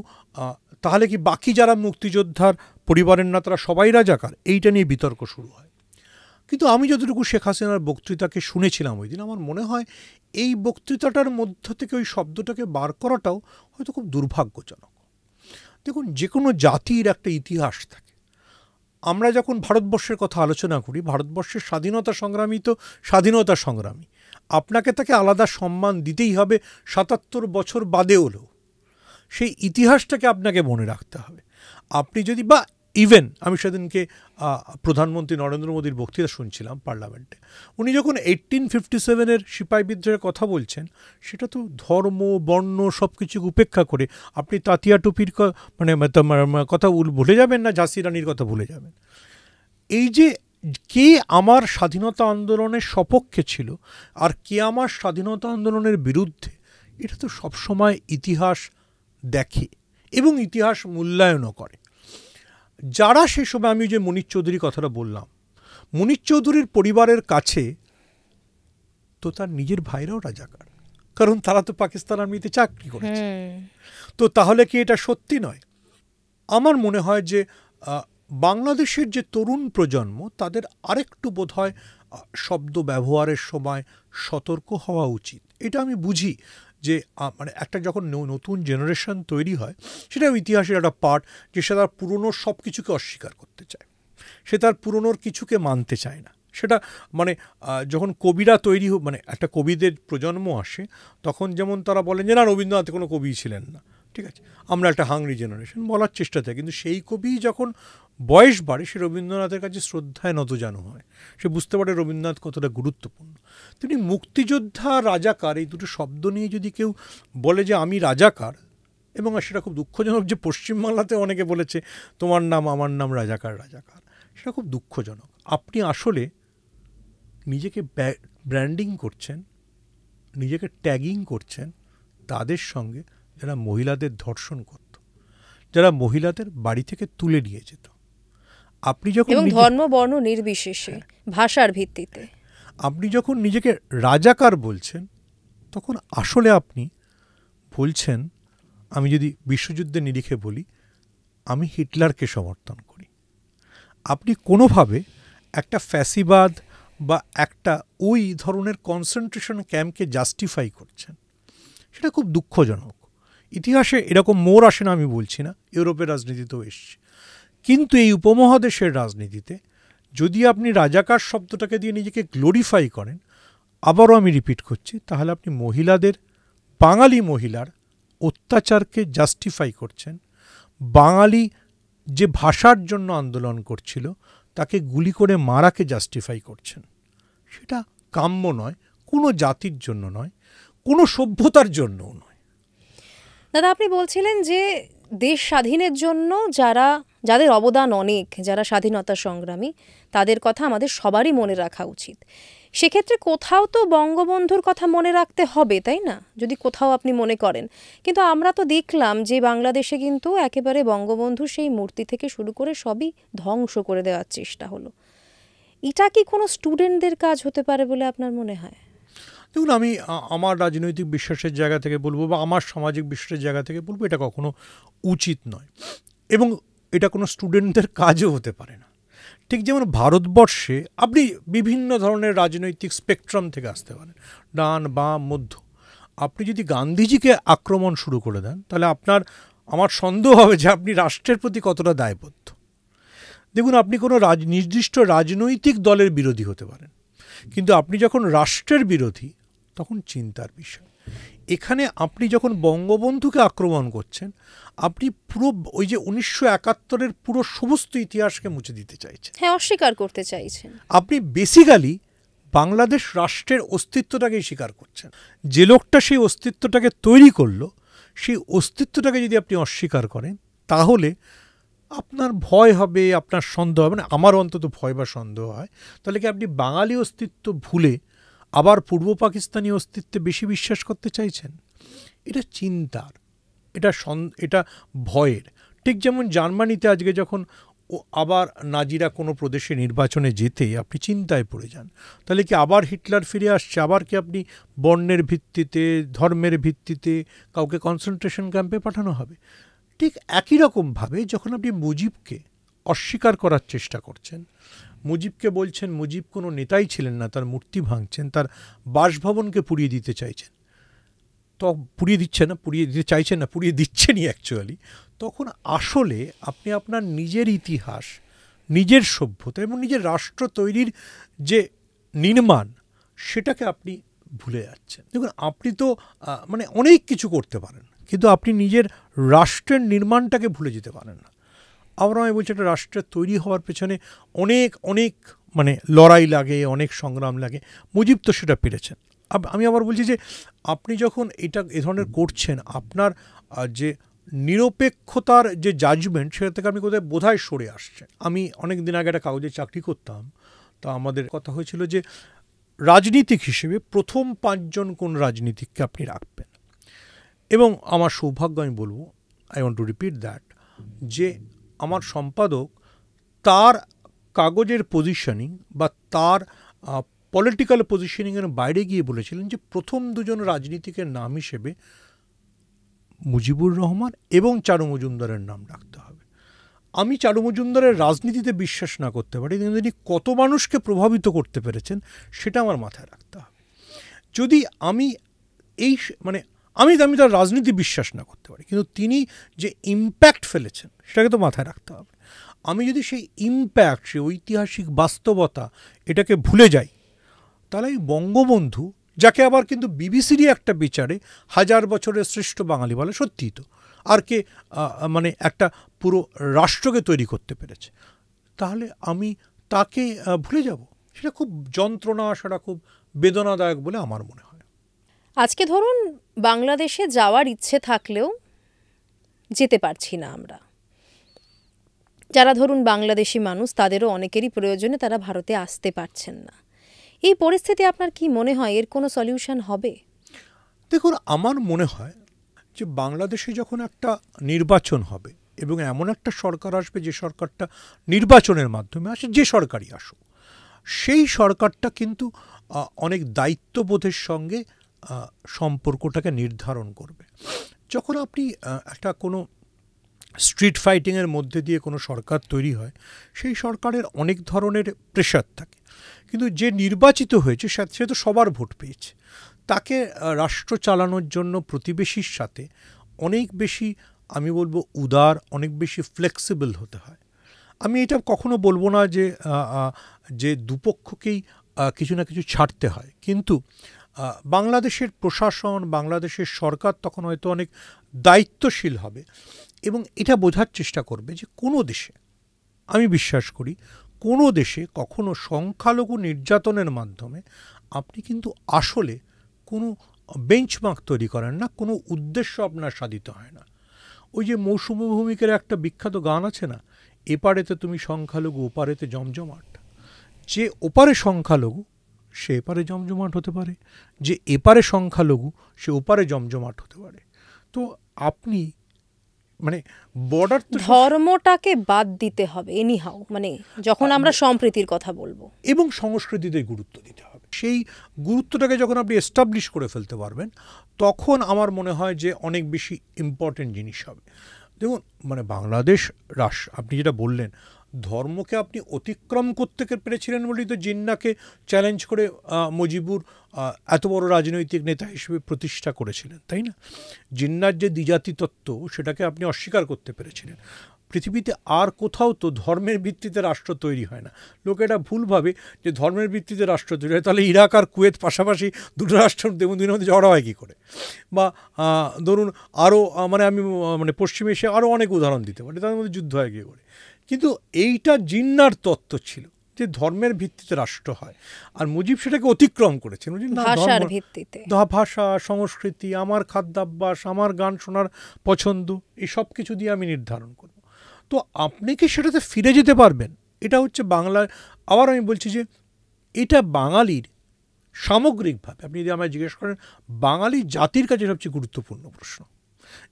তাহলে কি বাকি যারা মুক্তিযোদ্ধার পরিবারের না তারা সবাই রাজাকার, এইটা নিয়ে বিতর্ক শুরু হয়। কিন্তু আমি যতটুকু শেখ হাসিনার বক্তৃতাকে শুনেছিলাম ওই দিন, আমার মনে হয় এই বক্তৃতাটার মধ্য থেকে ওই শব্দটাকে বার করাটাও হয়তো খুব দুর্ভাগ্যজনক। দেখুন, যে কোনো জাতির একটা ইতিহাস থাকে। আমরা যখন ভারতবর্ষের কথা আলোচনা করি, ভারতবর্ষের স্বাধীনতা সংগ্রামী তো স্বাধীনতা সংগ্রামী, আপনাকে তাকে আলাদা সম্মান দিতেই হবে ৭৭ বছর বাদে হলেও। সেই ইতিহাসটাকে আপনাকে মনে রাখতে হবে। আপনি যদি বা ইভেন আমি সেদিনকে প্রধানমন্ত্রী নরেন্দ্র মোদীর বক্তৃতা শুনছিলাম পার্লামেন্টে, উনি যখন 1857-এর সিপাহী বিদ্রোহের কথা বলছেন, সেটা তো ধর্ম বর্ণ সব কিছুকে উপেক্ষা করে। আপনি তাতিয়া টুপির কথা ভুলে যাবেন না, ঝাঁসি রানীর কথা ভুলে যাবেন। এই যে কে আমার স্বাধীনতা আন্দোলনের সপক্ষে ছিল আর কে আমার স্বাধীনতা আন্দোলনের বিরুদ্ধে, এটা তো সবসময় ইতিহাস দেখে এবং ইতিহাস মূল্যায়নও করে। যারা সেই সময়, আমি যে মনির চৌধুরী কথাটা বললাম, মনির চৌধুরীর পরিবারের কাছে তো তার নিজের ভাইরাও রাজাকার, কারণ তারা তো পাকিস্তান আর্মিতে চাকরি করেছে। তো তাহলে কি এটা সত্যি নয়? আমার মনে হয় যে বাংলাদেশের যে তরুণ প্রজন্ম, তাদের আরেকটু বোধহয় শব্দ ব্যবহারের সময় সতর্ক হওয়া উচিত। এটা আমি বুঝি যে একটা যখন নতুন জেনারেশন তৈরি হয়, সেটা ইতিহাসের একটা পার্ট যে সে তার পুরনোর সব কিছুকে অস্বীকার করতে চায়, সে তার পুরনোর কিছুকে মানতে চায় না। সেটা যখন কবিরা তৈরি একটা কবিদের প্রজন্ম আসে, তখন যেমন তারা বলেন যে না, রবীন্দ্রনাথ কোনো কবি ছিলেন না, ঠিক আছে, আমরা একটা হাংরি জেনারেশন বলার চেষ্টা থাকে। কিন্তু সেই কবি যখন বয়স বাড়ে, সে রবীন্দ্রনাথের কাছে শ্রদ্ধায় নতজানু হয়, সে বুঝতে পারে রবীন্দ্রনাথ কতটা গুরুত্বপূর্ণ। তিনি মুক্তিযোদ্ধা রাজাকার এই দুটো শব্দ নিয়ে যদি কেউ বলে যে আমি রাজাকার, এবং সেটা খুব দুঃখজনক যে পশ্চিমবাংলাতে অনেকে বলেছে তোমার নাম আমার নাম রাজাকার রাজাকার, সেটা খুব দুঃখজনক। আপনি আসলে নিজেকে ব্র্যান্ডিং করছেন, নিজেকে ট্যাগিং করছেন তাদের সঙ্গে যারা মহিলাদের ধর্ষণ করত, যারা মহিলাদের বাড়ি থেকে তুলে নিয়ে যেত। আপনি যখন ধর্ম বর্ণ নির্বিশেষে ভাষার ভিত্তিতে আপনি যখন নিজেকে রাজাকার বলছেন, তখন আসলে আপনি বলছেন, আমি যদি বিশ্বযুদ্ধের নিরিখে বলি, আমি হিটলারকে সমর্থন করি। আপনি কোনোভাবে একটা ফ্যাসিবাদ বা একটা ওই ধরনের কনসেন্ট্রেশন ক্যাম্পকে জাস্টিফাই করছেন। সেটা খুব দুঃখজনক। ইতিহাসে এরকম মোড় আসে না আমি বলছি না, ইউরোপের রাজনীতিতেও এসছে। কিন্তু এই উপমহাদেশের রাজনীতিতে যদি আপনি রাজাকার শব্দটাকে দিয়ে নিজেকে গ্লোরিফাই করেন, আবারও আমি রিপিট করছি, তাহলে আপনি মহিলাদের, বাঙালি মহিলার অত্যাচারকে জাস্টিফাই করছেন। বাঙালি যে ভাষার জন্য আন্দোলন করছিল তাকে গুলি করে মারাকে জাস্টিফাই করছেন। সেটা কাম্য নয়, কোনো জাতির জন্য নয়, কোনো সভ্যতার জন্যও নয়। দাদা, আপনি বলছিলেন যে দেশ স্বাধীনের জন্য যাদের অবদান অনেক, যারা স্বাধীনতা সংগ্রামী, তাদের কথা আমাদের সবারই মনে রাখা উচিত। সেক্ষেত্রে কোথাও তো বঙ্গবন্ধুর কথা মনে রাখতে হবে, তাই না? যদি কোথাও আপনি মনে করেন। কিন্তু আমরা তো দেখলাম যে বাংলাদেশে কিন্তু একেবারে বঙ্গবন্ধুর সেই মূর্তি থেকে শুরু করে সবই ধ্বংস করে দেওয়ার চেষ্টা হলো। এটা কি কোনো স্টুডেন্টদের কাজ হতে পারে বলে আপনার মনে হয়? দেখুন, আমি আমার রাজনৈতিক বিশ্বাসের জায়গা থেকে বলবো বা আমার সামাজিক বিশ্বাসের জায়গা থেকে বলবো, এটা কখনো উচিত নয় এবং এটা কোনো স্টুডেন্টদের কাজও হতে পারে না। ঠিক যেমন ভারতবর্ষে আপনি বিভিন্ন ধরনের রাজনৈতিক স্পেকট্রাম থেকে আসতে পারেন, ডান বাম মধ্য। আপনি যদি গান্ধীজিকে আক্রমণ শুরু করে দেন, তাহলে আমার সন্দেহ হবে যে আপনি রাষ্ট্রের প্রতি কতটা দায়বদ্ধ। দেখুন, আপনি কোনো নির্দিষ্ট রাজনৈতিক দলের বিরোধী হতে পারেন, কিন্তু আপনি যখন রাষ্ট্রের বিরোধী, তখন চিন্তার বিষয়। এখানে আপনি যখন বঙ্গবন্ধুকে আক্রমণ করছেন, আপনি পুরো ওই যে 1971-এর পুরো সমস্ত ইতিহাসকে মুছে দিতে চাইছেন, হ্যাঁ, অস্বীকার করতে চাইছেন। আপনি বেসিক্যালি বাংলাদেশ রাষ্ট্রের অস্তিত্বটাকেই স্বীকার করছেন। যে লোকটা সেই অস্তিত্বটাকে তৈরি করলো, সেই অস্তিত্বটাকে যদি আপনি অস্বীকার করেন, তাহলে আপনার ভয় হবে, আপনার সন্দেহ হবে, মানে আমার অন্তত ভয় বা সন্দেহ হয়, তাহলে কি আপনি বাঙালি অস্তিত্ব ভুলে আবার পূর্ব পাকিস্তানি অস্তিত্বে বেশি বিশ্বাস করতে চাইছেন? এটা চিন্তার, এটা ভয়ের। ঠিক যেমন জার্মানিতে আজকে যখন আবার নাজিরা কোনো প্রদেশে নির্বাচনে যেতে আপনি চিন্তায় পড়ে যান, তাহলে কি আবার হিটলার ফিরে আসছে? আবার কি আপনি বর্ণের ভিত্তিতে, ধর্মের ভিত্তিতে কাউকে কনসেন্ট্রেশন ক্যাম্পে পাঠানো হবে? ঠিক একই রকমভাবে যখন আপনি মুজিবকে অস্বীকার করার চেষ্টা করছেন, মুজিবকে বলছেন মুজিব কোনো নেতাই ছিলেন না, তার মূর্তি ভাঙছেন, তার বাসভবনকে পুড়িয়ে দিতে চাইছেন, তো পুড়িয়ে দিচ্ছেনই অ্যাকচুয়ালি, তখন আসলে আপনি আপনার নিজের ইতিহাস, নিজের সভ্যতা এবং নিজের রাষ্ট্র তৈরির যে নির্মাণ, সেটাকে আপনি ভুলে যাচ্ছেন। দেখুন, আপনি তো মানে অনেক কিছু করতে পারেন, কিন্তু আপনি নিজের রাষ্ট্রের নির্মাণটাকে ভুলে যেতে পারেন না। আমি বলছি, একটা রাষ্ট্রের তৈরি হওয়ার পেছনে অনেক অনেক মানে লড়াই লাগে, অনেক সংগ্রাম লাগে। মুজিব তো সেটা পেরেছেন। আমি আবার বলছি যে আপনি যখন এ ধরনের করছেন, আপনার যে নিরপেক্ষতার যে জাজমেন্ট, সেটা থেকে আপনি কোথায় বোধহয় সরে আসছেন। আমি অনেক দিন আগে একটা কাগজে চাকরি করতাম, তা আমাদের কথা হয়েছিল যে রাজনীতিক হিসেবে প্রথম 5 জন কোন রাজনীতিককে আপনি রাখবেন, এবং আমার সৌভাগ্য, আমি বলবো, I want to repeat that, যে আমার সম্পাদক তার কাগজের পজিশনিং বা তার পলিটিক্যাল পজিশনিংয়ের বাইরে গিয়ে বলেছিলেন যে প্রথম 2 জন রাজনীতিকের নাম হিসেবে মুজিবুর রহমান এবং চারু মজুমদারের নাম রাখতে হবে। আমি চারু মজুমদারের রাজনীতিতে বিশ্বাস না করতে পারি, কিন্তু তিনি কত মানুষকে প্রভাবিত করতে পেরেছেন সেটা আমার মাথায় রাখতে হবে। যদি আমি আমি তার রাজনীতি বিশ্বাস না করতে পারি, কিন্তু তিনি যে ইম্প্যাক্ট ফেলেছেন সেটাকে তো মাথায় রাখতে হবে। আমি যদি সেই ইম্প্যাক্ট, সেই ঐতিহাসিক বাস্তবতা, এটাকে ভুলে যাই, তাহলে এই বঙ্গবন্ধু, যাকে আবার কিন্তু বিবিসিরই একটা বিচারে 1000 বছরের শ্রেষ্ঠ বাঙালি বলে, সত্যিই তো, আর কে মানে একটা পুরো রাষ্ট্রকে তৈরি করতে পেরেছে, তাহলে আমি তাকে ভুলে যাব? সেটা খুব যন্ত্রণা, সেটা খুব বেদনাদায়ক বলে আমার মনে হয়। আজকে ধরুন বাংলাদেশে যাওয়ার ইচ্ছে থাকলেও যেতে পারছি না আমরা। যারা ধরুন বাংলাদেশি মানুষ, তাদেরও অনেকেরই প্রয়োজনে তারা ভারতে আসতে পারছেন না। এই পরিস্থিতি আপনার কি মনে হয়, এর কোনো সলিউশন হবে? দেখুন, আমার মনে হয় যে বাংলাদেশে যখন একটা নির্বাচন হবে এবং এমন একটা সরকার আসবে যে সরকারটা নির্বাচনের মাধ্যমে আসে, যে সরকারই আসুক, সেই সরকারটা কিন্তু অনেক দায়িত্ববোধের সঙ্গে সম্পর্কটাকে নির্ধারণ করবে। যখন আপনি একটা কোনো স্ট্রিট ফাইটিংয়ের মধ্যে দিয়ে কোনো সরকার তৈরি হয়, সেই সরকারের অনেক ধরনের প্রেশার থাকে, কিন্তু যে নির্বাচিত হয়েছে সে তো সবার ভোট পেয়েছে, তাকে রাষ্ট্র চালানোর জন্য প্রতিবেশীর সাথে অনেক বেশি, আমি বলবো, উদার, অনেক বেশি ফ্লেক্সিবল হতে হয়। আমি এটা কখনো বলবো না যে দুপক্ষকেই কিছু না কিছু ছাড়তে হয়, কিন্তু বাংলাদেশের প্রশাসন, বাংলাদেশের সরকার তখন হয়তো অনেক দায়িত্বশীল হবে এবং এটা বোঝার চেষ্টা করবে যে কোনো দেশে, আমি বিশ্বাস করি, কোনো দেশে কখনো সংখ্যালঘু নির্যাতনের মাধ্যমে আপনি কিন্তু আসলে কোনো বেঞ্চমার্ক তৈরি করেন না, কোনো উদ্দেশ্য আপনার সাধিত হয় না। ওই যে মৌসুমী ভূমিকের একটা বিখ্যাত গান আছে না, এপারেতে তুমি সংখ্যালঘু, ওপারেতে জমজমাট। যে ওপারে সংখ্যালঘু সে এপারে জমজমাট হতে পারে, যে এপারে সংখ্যালঘু সে ওপারে জমজমাট হতে পারে। তো আপনি মানে বর্ডার, ধর্মটাকে বাদ দিতে হবে এনিহাউ, মানে যখন আমরা সম্প্রীতির কথা বলবো, এবং সংস্কৃতিতে গুরুত্ব দিতে হবে। সেই গুরুত্বটাকে যখন আপনি এস্টাবলিশ করে ফেলতে পারবেন, তখন আমার মনে হয় যে অনেক বেশি ইম্পর্টেন্ট জিনিস হবে। দেখুন, মানে বাংলাদেশ রাষ্ট্র, আপনি যেটা বললেন, ধর্মকে আপনি অতিক্রম করতে পেরেছিলেন বলেই তো জিন্নাকে চ্যালেঞ্জ করে মুজিবুর এত বড় রাজনৈতিক নেতা হিসেবে প্রতিষ্ঠা করেছিলেন, তাই না? জিন্নার যে দ্বিজাতি তত্ত্ব, সেটাকে আপনি অস্বীকার করতে পেরেছিলেন। পৃথিবীতে আর কোথাও তো ধর্মের ভিত্তিতে রাষ্ট্র তৈরি হয় না। লোকে এটা ভুল ভাবে যে ধর্মের ভিত্তিতে রাষ্ট্র তৈরি হয়, তাহলে ইরাক আর কুয়েত পাশাপাশি দুটো রাষ্ট্রের দুই মধ্যে ঝগড়া হয় কী করে? বা ধরুন আরও আমি পশ্চিম এশিয়া আরও অনেক উদাহরণ দিতে পারি, তাদের মধ্যে যুদ্ধ হয় কী করে। কিন্তু এইটা জিন্নার তত্ত্ব ছিল যে ধর্মের ভিত্তিতে রাষ্ট্র হয়, আর মুজিব সেটাকে অতিক্রম করেছেন। ভাষার ভিত্তিতে, ভাষা, সংস্কৃতি, আমার খাদ্যাভ্যাস, আমার গান শোনার পছন্দ, এই সব কিছু দিয়ে আমি নির্ধারণ করব। তো আপনি কি সেটাতে ফিরে যেতে পারবেন? এটা হচ্ছে বাংলার, আবার আমি বলছি যে এটা বাঙালির সামগ্রিকভাবে, আপনি যদি আমায় জিজ্ঞেস করেন, বাঙালি জাতির কাছে সবচেয়ে গুরুত্বপূর্ণ প্রশ্ন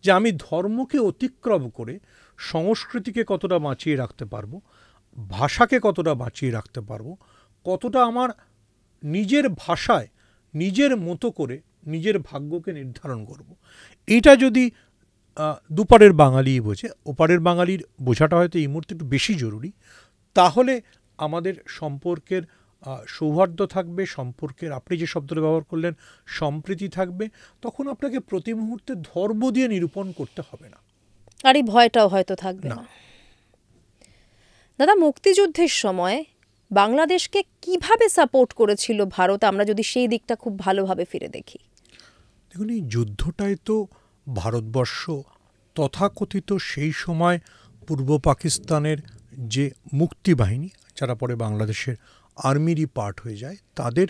যে আমি ধর্মকে অতিক্রম করে সংস্কৃতিকে কতটা বাঁচিয়ে রাখতে পারবো, ভাষাকে কতটা বাঁচিয়ে রাখতে পারবো, কতটা আমার নিজের ভাষায় নিজের মতো করে নিজের ভাগ্যকে নির্ধারণ করব। এটা যদি দুপারের বাঙালি বোঝে, ওপারের বাঙালির বোঝাটা হয়তো এই মুহূর্তে একটু বেশি জরুরি, তাহলে আমাদের সম্পর্কের সৌহার্দ্য থাকবে, সম্পর্কের, আপনি যে শব্দটা ব্যবহার করলেন, সম্প্রীতি থাকবে। তখন আপনাকে প্রতি মুহূর্তে ধর্ম দিয়ে নিরূপণ করতে হবে না, আর এই ভয়টাও হয়তো থাকবে না। দাদা, মুক্তিযুদ্ধের সময় বাংলাদেশকে কিভাবে সাপোর্ট করেছিল ভারত, আমরা যদি সেই দিকটা খুব ভালোভাবে ফিরে দেখি? দেখুন, এই যুদ্ধটায় তো ভারতবর্ষ তথাকথিত সেই সময় পূর্ব পাকিস্তানের যে মুক্তিবাহিনী, যারা পরে বাংলাদেশের আর্মিরই পার্ট হয়ে যায়, তাদের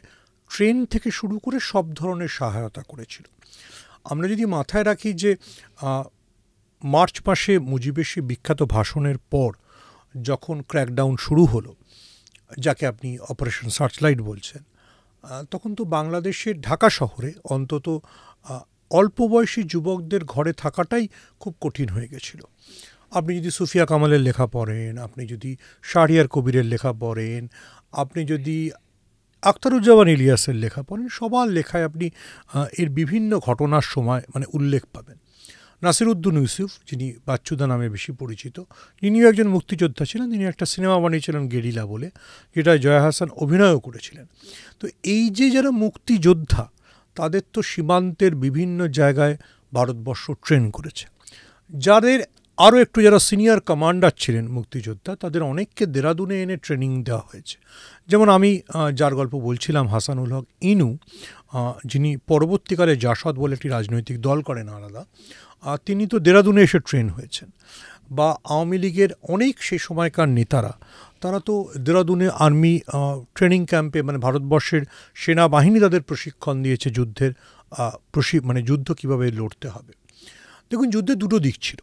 ট্রেন থেকে শুরু করে সব ধরনের সহায়তা করেছিল। আমরা যদি মাথায় রাখি যে মার্চ মাসে মুজিবের সেই বিখ্যাত ভাষণের পর যখন ক্র্যাকডাউন শুরু হলো, যাকে আপনি অপারেশন সার্চলাইট বলছেন, তখন তো বাংলাদেশের ঢাকা শহরে অন্তত অল্প বয়সী যুবকদের ঘরে থাকাটাই খুব কঠিন হয়ে গেছিল। আপনি যদি সুফিয়া কামালের লেখা পড়েন, আপনি যদি শাহরিয়ার কবিরের লেখা পড়েন, আপনি যদি আখতারুজ্জামান ইলিয়াসের লেখা পড়েন, সবার লেখায় আপনি এর বিভিন্ন ঘটনার সময় উল্লেখ পাবেন। নাসিরউদ্দিন ইউসুফ, যিনি বাচ্চুদা নামে বেশি পরিচিত, যিনিও একজন মুক্তিযোদ্ধা ছিলেন, তিনি একটা সিনেমা বানিয়েছিলেন গেরিলা বলে, যেটা জয়া হাসান অভিনয়ও করেছিলেন। তো এই যে যারা মুক্তিযোদ্ধা, তাদের তো সীমান্তের বিভিন্ন জায়গায় ভারতবর্ষ ট্রেন করেছে। যাদের আরও একটু যারা সিনিয়র কমান্ডার ছিলেন মুক্তিযোদ্ধা, তাদের অনেককে দেরাদুনে এনে ট্রেনিং দেওয়া হয়েছে। যেমন আমি যার গল্প বলছিলাম, হাসানুল হক ইনু, যিনি পরবর্তীকালে জাসদ বলে একটি রাজনৈতিক দল করেন আলাদা, তিনি তো দেরাদুনে এসে ট্রেন হয়েছেন। বা আওয়ামী লীগের অনেক সে সময়কার নেতারা, তারা তো দেরাদুনে আর্মি ট্রেনিং ক্যাম্পে, ভারতবর্ষের সেনাবাহিনী তাদের প্রশিক্ষণ দিয়েছে যুদ্ধের, যুদ্ধ কীভাবে লড়তে হবে। দেখুন, যুদ্ধের দুটো দিক ছিল।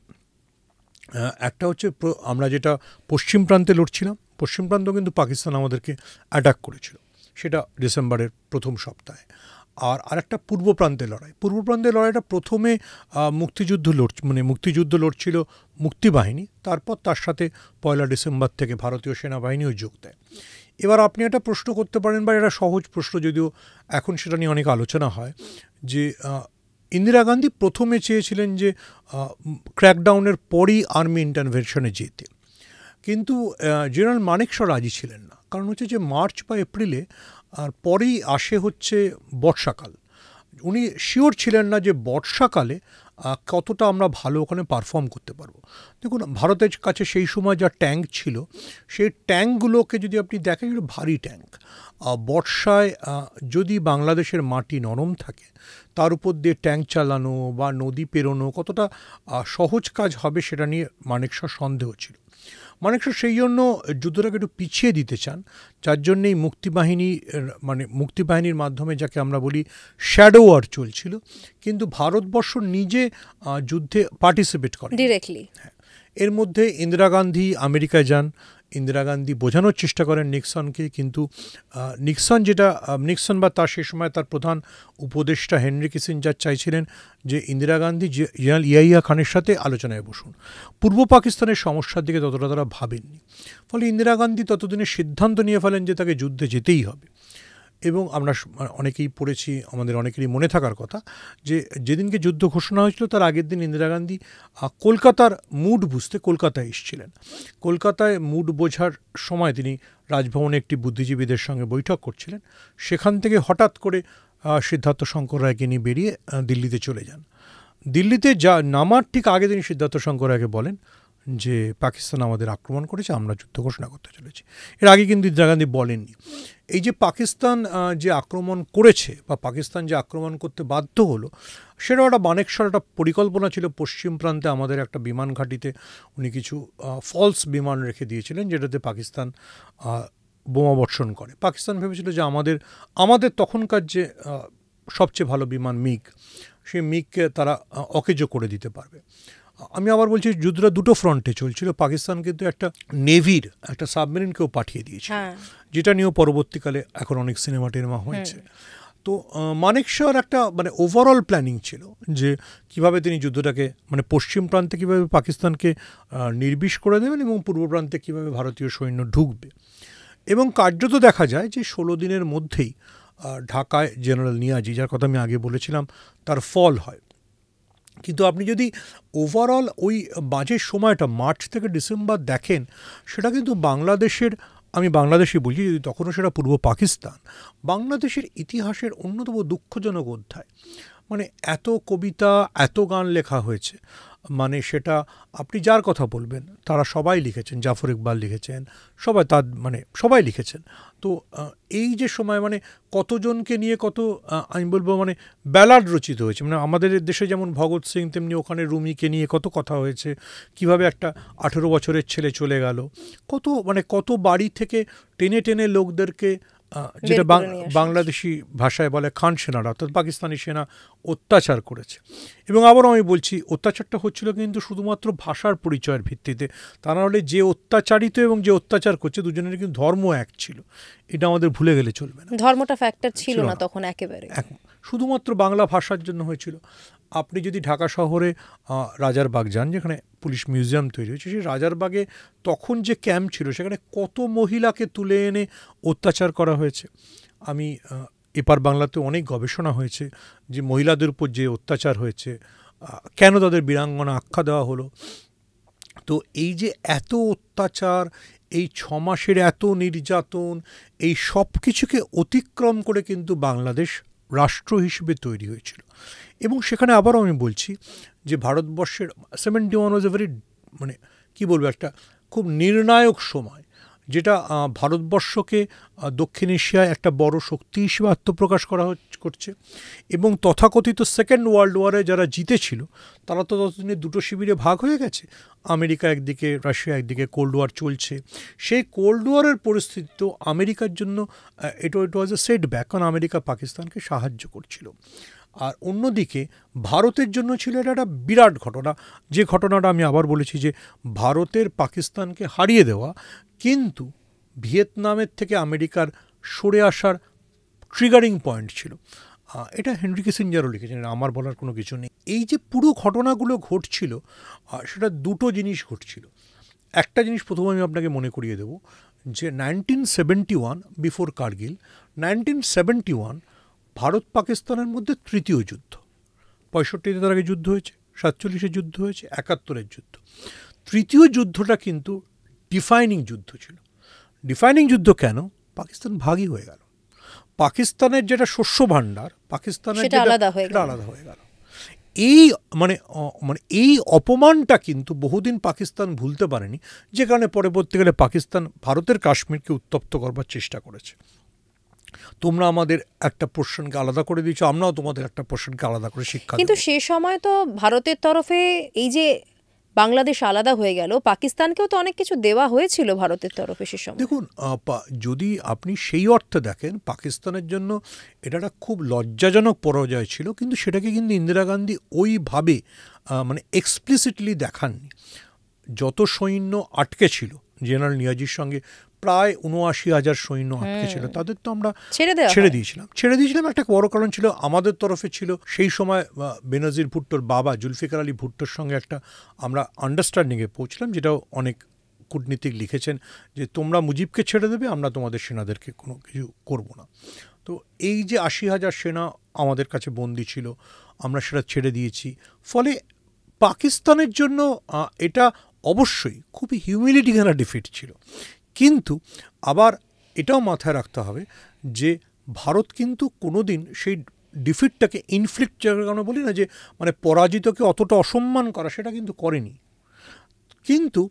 একটা হচ্ছে আমরা যেটা পশ্চিম প্রান্তে লড়ছিলাম, পশ্চিম প্রান্ত কিন্তু পাকিস্তান আমাদেরকে অ্যাটাক করেছিল, সেটা ডিসেম্বরের প্রথম সপ্তাহে। আর আরেকটা পূর্ব প্রান্তের লড়াই। পূর্ব প্রান্তের লড়াইটা প্রথমে মুক্তিযুদ্ধ লড়ছিল মুক্তিবাহিনী, তারপর তার সাথে 1 ডিসেম্বর থেকে ভারতীয় সেনাবাহিনীও যোগ দেয়। এবার আপনি একটা প্রশ্ন করতে পারেন, বা এটা সহজ প্রশ্ন, যদিও এখন সেটা নিয়ে অনেক আলোচনা হয়, যে ইন্দিরা গান্ধী প্রথমে চেয়েছিলেন যে ক্র্যাকডাউনের পরই আর্মি ইন্টারভেনশনে যেতে, কিন্তু জেনারেল মানেকশ রাজি ছিলেন না। কারণ হচ্ছে যে মার্চ বা এপ্রিলে আর পরেই আসে হচ্ছে বর্ষাকাল। উনি শিওর ছিলেন না যে বর্ষাকালে কতটা আমরা ভালো ওখানে পারফর্ম করতে পারবো। দেখুন, ভারতের কাছে সেই সময় যা ট্যাঙ্ক ছিল, সেই ট্যাঙ্কগুলোকে যদি আপনি দেখেন, ভারী ট্যাঙ্ক। বর্ষায় যদি বাংলাদেশের মাটি নরম থাকে, তার উপর দিয়ে ট্যাঙ্ক চালানো বা নদী পেরোনো কতটা সহজ কাজ হবে, সেটা নিয়ে মানেকশ সন্দেহ ছিল। মানেকশ সেই জন্য যুদ্ধটাকে একটু পিছিয়ে দিতে চান, যার জন্যেই মুক্তিবাহিনীর মাধ্যমে, যাকে আমরা বলি শ্যাডো ওয়ার চলছিল, কিন্তু ভারতবর্ষ নিজে যুদ্ধে পার্টিসিপেট করে ডিরেক্টলি। হ্যাঁ, এর মধ্যে ইন্দিরা গান্ধী আমেরিকায় যান, ইন্দিরা গান্ধী বোঝানোর চেষ্টা করেন নিক্সনকে, কিন্তু নিক্সন বা তার সেই সময় তার প্রধান উপদেষ্টা হেনরি কিসিঞ্জার চাইছিলেন যে ইন্দিরা গান্ধী জেনারেল ইয়াহিয়া খানের সাথে আলোচনায় বসুন। পূর্ব পাকিস্তানের সমস্যার দিকে ততটা তারা ভাবেননি। ফলে ইন্দিরা গান্ধী ততদিনে সিদ্ধান্ত নিয়ে ফেলেন যে তাকে যুদ্ধে যেতেই হবে। এবং আমরা অনেকেই পড়েছি, আমাদের অনেকেরই মনে থাকার কথা, যে যেদিনকে যুদ্ধ ঘোষণা হয়েছিল তার আগের দিন ইন্দিরা গান্ধী কলকাতার মুড বুঝতে কলকাতায় এসেছিলেন। কলকাতায় মুড বোঝার সময় তিনি রাজভবনে একটি বুদ্ধিজীবীদের সঙ্গে বৈঠক করছিলেন। সেখান থেকে হঠাৎ করে সিদ্ধার্থ শঙ্কর রায়কে নিয়ে বেরিয়ে দিল্লিতে চলে যান। দিল্লিতে নামার ঠিক আগে তিনি সিদ্ধার্থ শঙ্কর রায়কে বলেন যে পাকিস্তান আমাদের আক্রমণ করেছে, আমরা যুদ্ধ ঘোষণা করতে চলেছি। এর আগে কিন্তু ইন্দিরা গান্ধী বলেননি। এই যে পাকিস্তান যে আক্রমণ করেছে বা পাকিস্তান যে আক্রমণ করতে বাধ্য হলো, সেটা একটা মানেকশর একটা পরিকল্পনা ছিল। পশ্চিম প্রান্তে আমাদের একটা বিমান ঘাঁটিতে উনি কিছু ফলস বিমান রেখে দিয়েছিলেন, যেটাতে পাকিস্তান বোমা বর্ষণ করে। পাকিস্তান ভেবেছিল যে আমাদের তখনকার যে সবচেয়ে ভালো বিমান মিগ, সেই মিগকে তারা অকেজো করে দিতে পারবে। আমি আবার বলছি, যুদ্ধটা দুটো ফ্রন্টে চলছিল। পাকিস্তান কিন্তু একটা নেভির একটা সাবমেরিনকেও পাঠিয়ে দিয়েছে, যেটা নিয়েও পরবর্তীকালে এখন অনেক সিনেমা টিনেমা হয়েছে। তো মানেকশর একটা মানে ওভারঅল প্ল্যানিং ছিল যে কিভাবে তিনি যুদ্ধটাকে মানে পশ্চিম প্রান্তে কীভাবে পাকিস্তানকে নির্বিষ করে দেবেন এবং পূর্ব প্রান্তে কীভাবে ভারতীয় সৈন্য ঢুকবে। এবং কার্যত দেখা যায় যে 16 দিনের মধ্যেই ঢাকায় জেনারেল নিয়াজি, যার কথা আমি আগে বলেছিলাম, তার ফল হয়। কিন্তু আপনি যদি ওভারঅল ওই মাঝের সময়টা মার্চ থেকে ডিসেম্বর দেখেন, সেটা কিন্তু আমি বাংলাদেশি বলছি, যদি তখনও সেটা পূর্ব পাকিস্তান, বাংলাদেশের ইতিহাসের অন্যতম দুঃখজনক অধ্যায়। মানে এত কবিতা, এত গান লেখা হয়েছে, মানে সেটা আপনি যার কথা বলবেন তারা সবাই লিখেছেন। জাফর ইকবাল লিখেছেন, সবাই লিখেছেন। তো এই যে সময় মানে কতজনকে নিয়ে আমি বলবো মানে ব্যালাড রচিত হয়েছে। মানে আমাদের দেশে যেমন ভগৎ সিং, তেমনি ওখানে রুমিকে নিয়ে কত কথা হয়েছে, কিভাবে একটা 18 বছরের ছেলে চলে গেল, কত বাড়ি থেকে টেনে টেনে লোকদেরকে, যেটা বাংলাদেশি ভাষায় বলে খান সেনারা, অর্থাৎ পাকিস্তানি সেনা অত্যাচার করেছে। এবং আবারও আমি বলছি, অত্যাচারটা হচ্ছিল কিন্তু শুধুমাত্র ভাষার পরিচয়ের ভিত্তিতে। তা না হলে যে অত্যাচারিত এবং যে অত্যাচার করছে, দুজনের কিন্তু ধর্ম এক ছিল। এটা আমাদের ভুলে গেলে চলবে না। ধর্মটা ফ্যাক্টর ছিল না তখন একেবারে, শুধুমাত্র বাংলা ভাষার জন্য হয়েছিল। আপনি যদি ঢাকা শহরে রাজারবাগ যান, যেখানে পুলিশ মিউজিয়াম তৈরি হয়েছে, সেই রাজারবাগে তখন যে ক্যাম্প ছিল, সেখানে কত মহিলাকে তুলে এনে অত্যাচার করা হয়েছে। আমি এপার বাংলাতে অনেক গবেষণা হয়েছে যে মহিলাদের উপর যে অত্যাচার হয়েছে, কেন তাদের বীরাঙ্গনা আখ্যা দেওয়া হলো। তো এই যে এত অত্যাচার, এই 6 মাসের এত নির্যাতন, এই সব কিছুকে অতিক্রম করে কিন্তু বাংলাদেশ রাষ্ট্র হিসেবে তৈরি হয়েছিল। এবং সেখানে আবারও আমি বলছি যে ভারতবর্ষের 71 ওয়াজ এ ভেরি মানে কী বলবো, একটা খুব নির্ণায়ক সময়, যেটা ভারতবর্ষকে দক্ষিণ এশিয়ায় একটা বড় শক্তি হিসেবে আত্মপ্রকাশ করছে। এবং তথাকথিত সেকেন্ড ওয়ার্ল্ড ওয়ারে যারা জিতেছিল, তারা তো ততদিনে দুটো শিবিরে ভাগ হয়ে গেছে। আমেরিকা একদিকে, রাশিয়া একদিকে, কোল্ড ওয়ার চলছে। সেই কোল্ড ওয়ারের পরিস্থিতি তো আমেরিকার জন্য ইট ওয়াজ এ সেটব্যাক, কারণ আমেরিকা পাকিস্তানকে সাহায্য করছিল। আর অন্যদিকে ভারতের জন্য ছিল এটা একটা বিরাট ঘটনা, যে ঘটনাটা আমি আবার বলেছি যে ভারতের পাকিস্তানকে হারিয়ে দেওয়া কিন্তু ভিয়েতনামের থেকে আমেরিকার সরে আসার ট্রিগারিং পয়েন্ট ছিল। এটা হেনরি কিসিঞ্জারও লিখেছেন, আমার বলার কোনো কিছু নেই। এই যে পুরো ঘটনাগুলো ঘটছিল, সেটা দুটো জিনিস ঘটছিল। একটা জিনিস প্রথমে আমি আপনাকে মনে করিয়ে দেব যে 1971 বিফোর কার্গিল, 1971 ভারত পাকিস্তানের মধ্যে তৃতীয় যুদ্ধ। 65-তে তার আগে যুদ্ধ হয়েছে, 47-এ যুদ্ধ হয়েছে, 71-এর যুদ্ধ। তৃতীয় যুদ্ধটা কিন্তু ডিফাইনিং যুদ্ধ ছিল। ডিফাইনিং যুদ্ধ কেন? পাকিস্তান ভাগই হয়ে গেল। পাকিস্তানের যেটা শস্য ভাণ্ডার, পাকিস্তানের সেটা আলাদা হয়ে গেল। এই অপমানটা কিন্তু বহুদিন পাকিস্তান ভুলতে পারেনি, যে কারণে পরবর্তীকালে পাকিস্তান ভারতের কাশ্মীরকে উত্তপ্ত করবার চেষ্টা করেছে। তোমরা আমাদের একটা পোর্শনকে আলাদা করে দিয়েছো, আমরাও তোমাদের একটা পোর্শনকে আলাদা করে শিক্ষা। কিন্তু সে সময় তো ভারতের তরফে এই যে বাংলাদেশ আলাদা হয়ে গেল, পাকিস্তানকেও তো অনেক কিছু দেওয়া হয়েছিল ভারতের তরফে সে সময়। দেখুন, যদি আপনি সেই অর্থে দেখেন, পাকিস্তানের জন্য এটা একটা খুব লজ্জাজনক পরাজয় ছিল, কিন্তু সেটাকে কিন্তু ইন্দিরা গান্ধী ওইভাবে মানে এক্সপ্লিসিটলি দেখাননি। যত সৈন্য আটকে ছিল জেনারেল নিয়াজির সঙ্গে, প্রায় 79,000 সৈন্য আটকে ছিল, তাদের তো আমরা ছেড়ে দিয়েছিলাম। একটা বড় কারণ ছিল আমাদের তরফে ছিল সেই সময় বেনজির ভুট্টোর বাবা জুলফিকার আলী ভুট্টোর সঙ্গে একটা আমরা আন্ডারস্ট্যান্ডিংয়ে পৌঁছলাম, যেটাও অনেক কূটনীতিক লিখেছেন যে তোমরা মুজিবকে ছেড়ে দেবে, আমরা তোমাদের সেনাদেরকে কোনো কিছু করব না। তো এই যে 80,000 সেনা আমাদের কাছে বন্দী ছিল, আমরা সেটা ছেড়ে দিয়েছি। ফলে পাকিস্তানের জন্য এটা অবশ্যই খুবই হিউমিলিটি ঘেরা ডিফিট ছিল। কিন্তু আবার এটাও মাথায় রাখতে হবে যে ভারত কিন্তু কোনোদিন সেই ডিফিটটাকে ইনফ্লিক্ট, যেটা আমরা বলি না যে মানে পরাজিতকে অতটা অসম্মান করা, সেটা কিন্তু করেনি। কিন্তু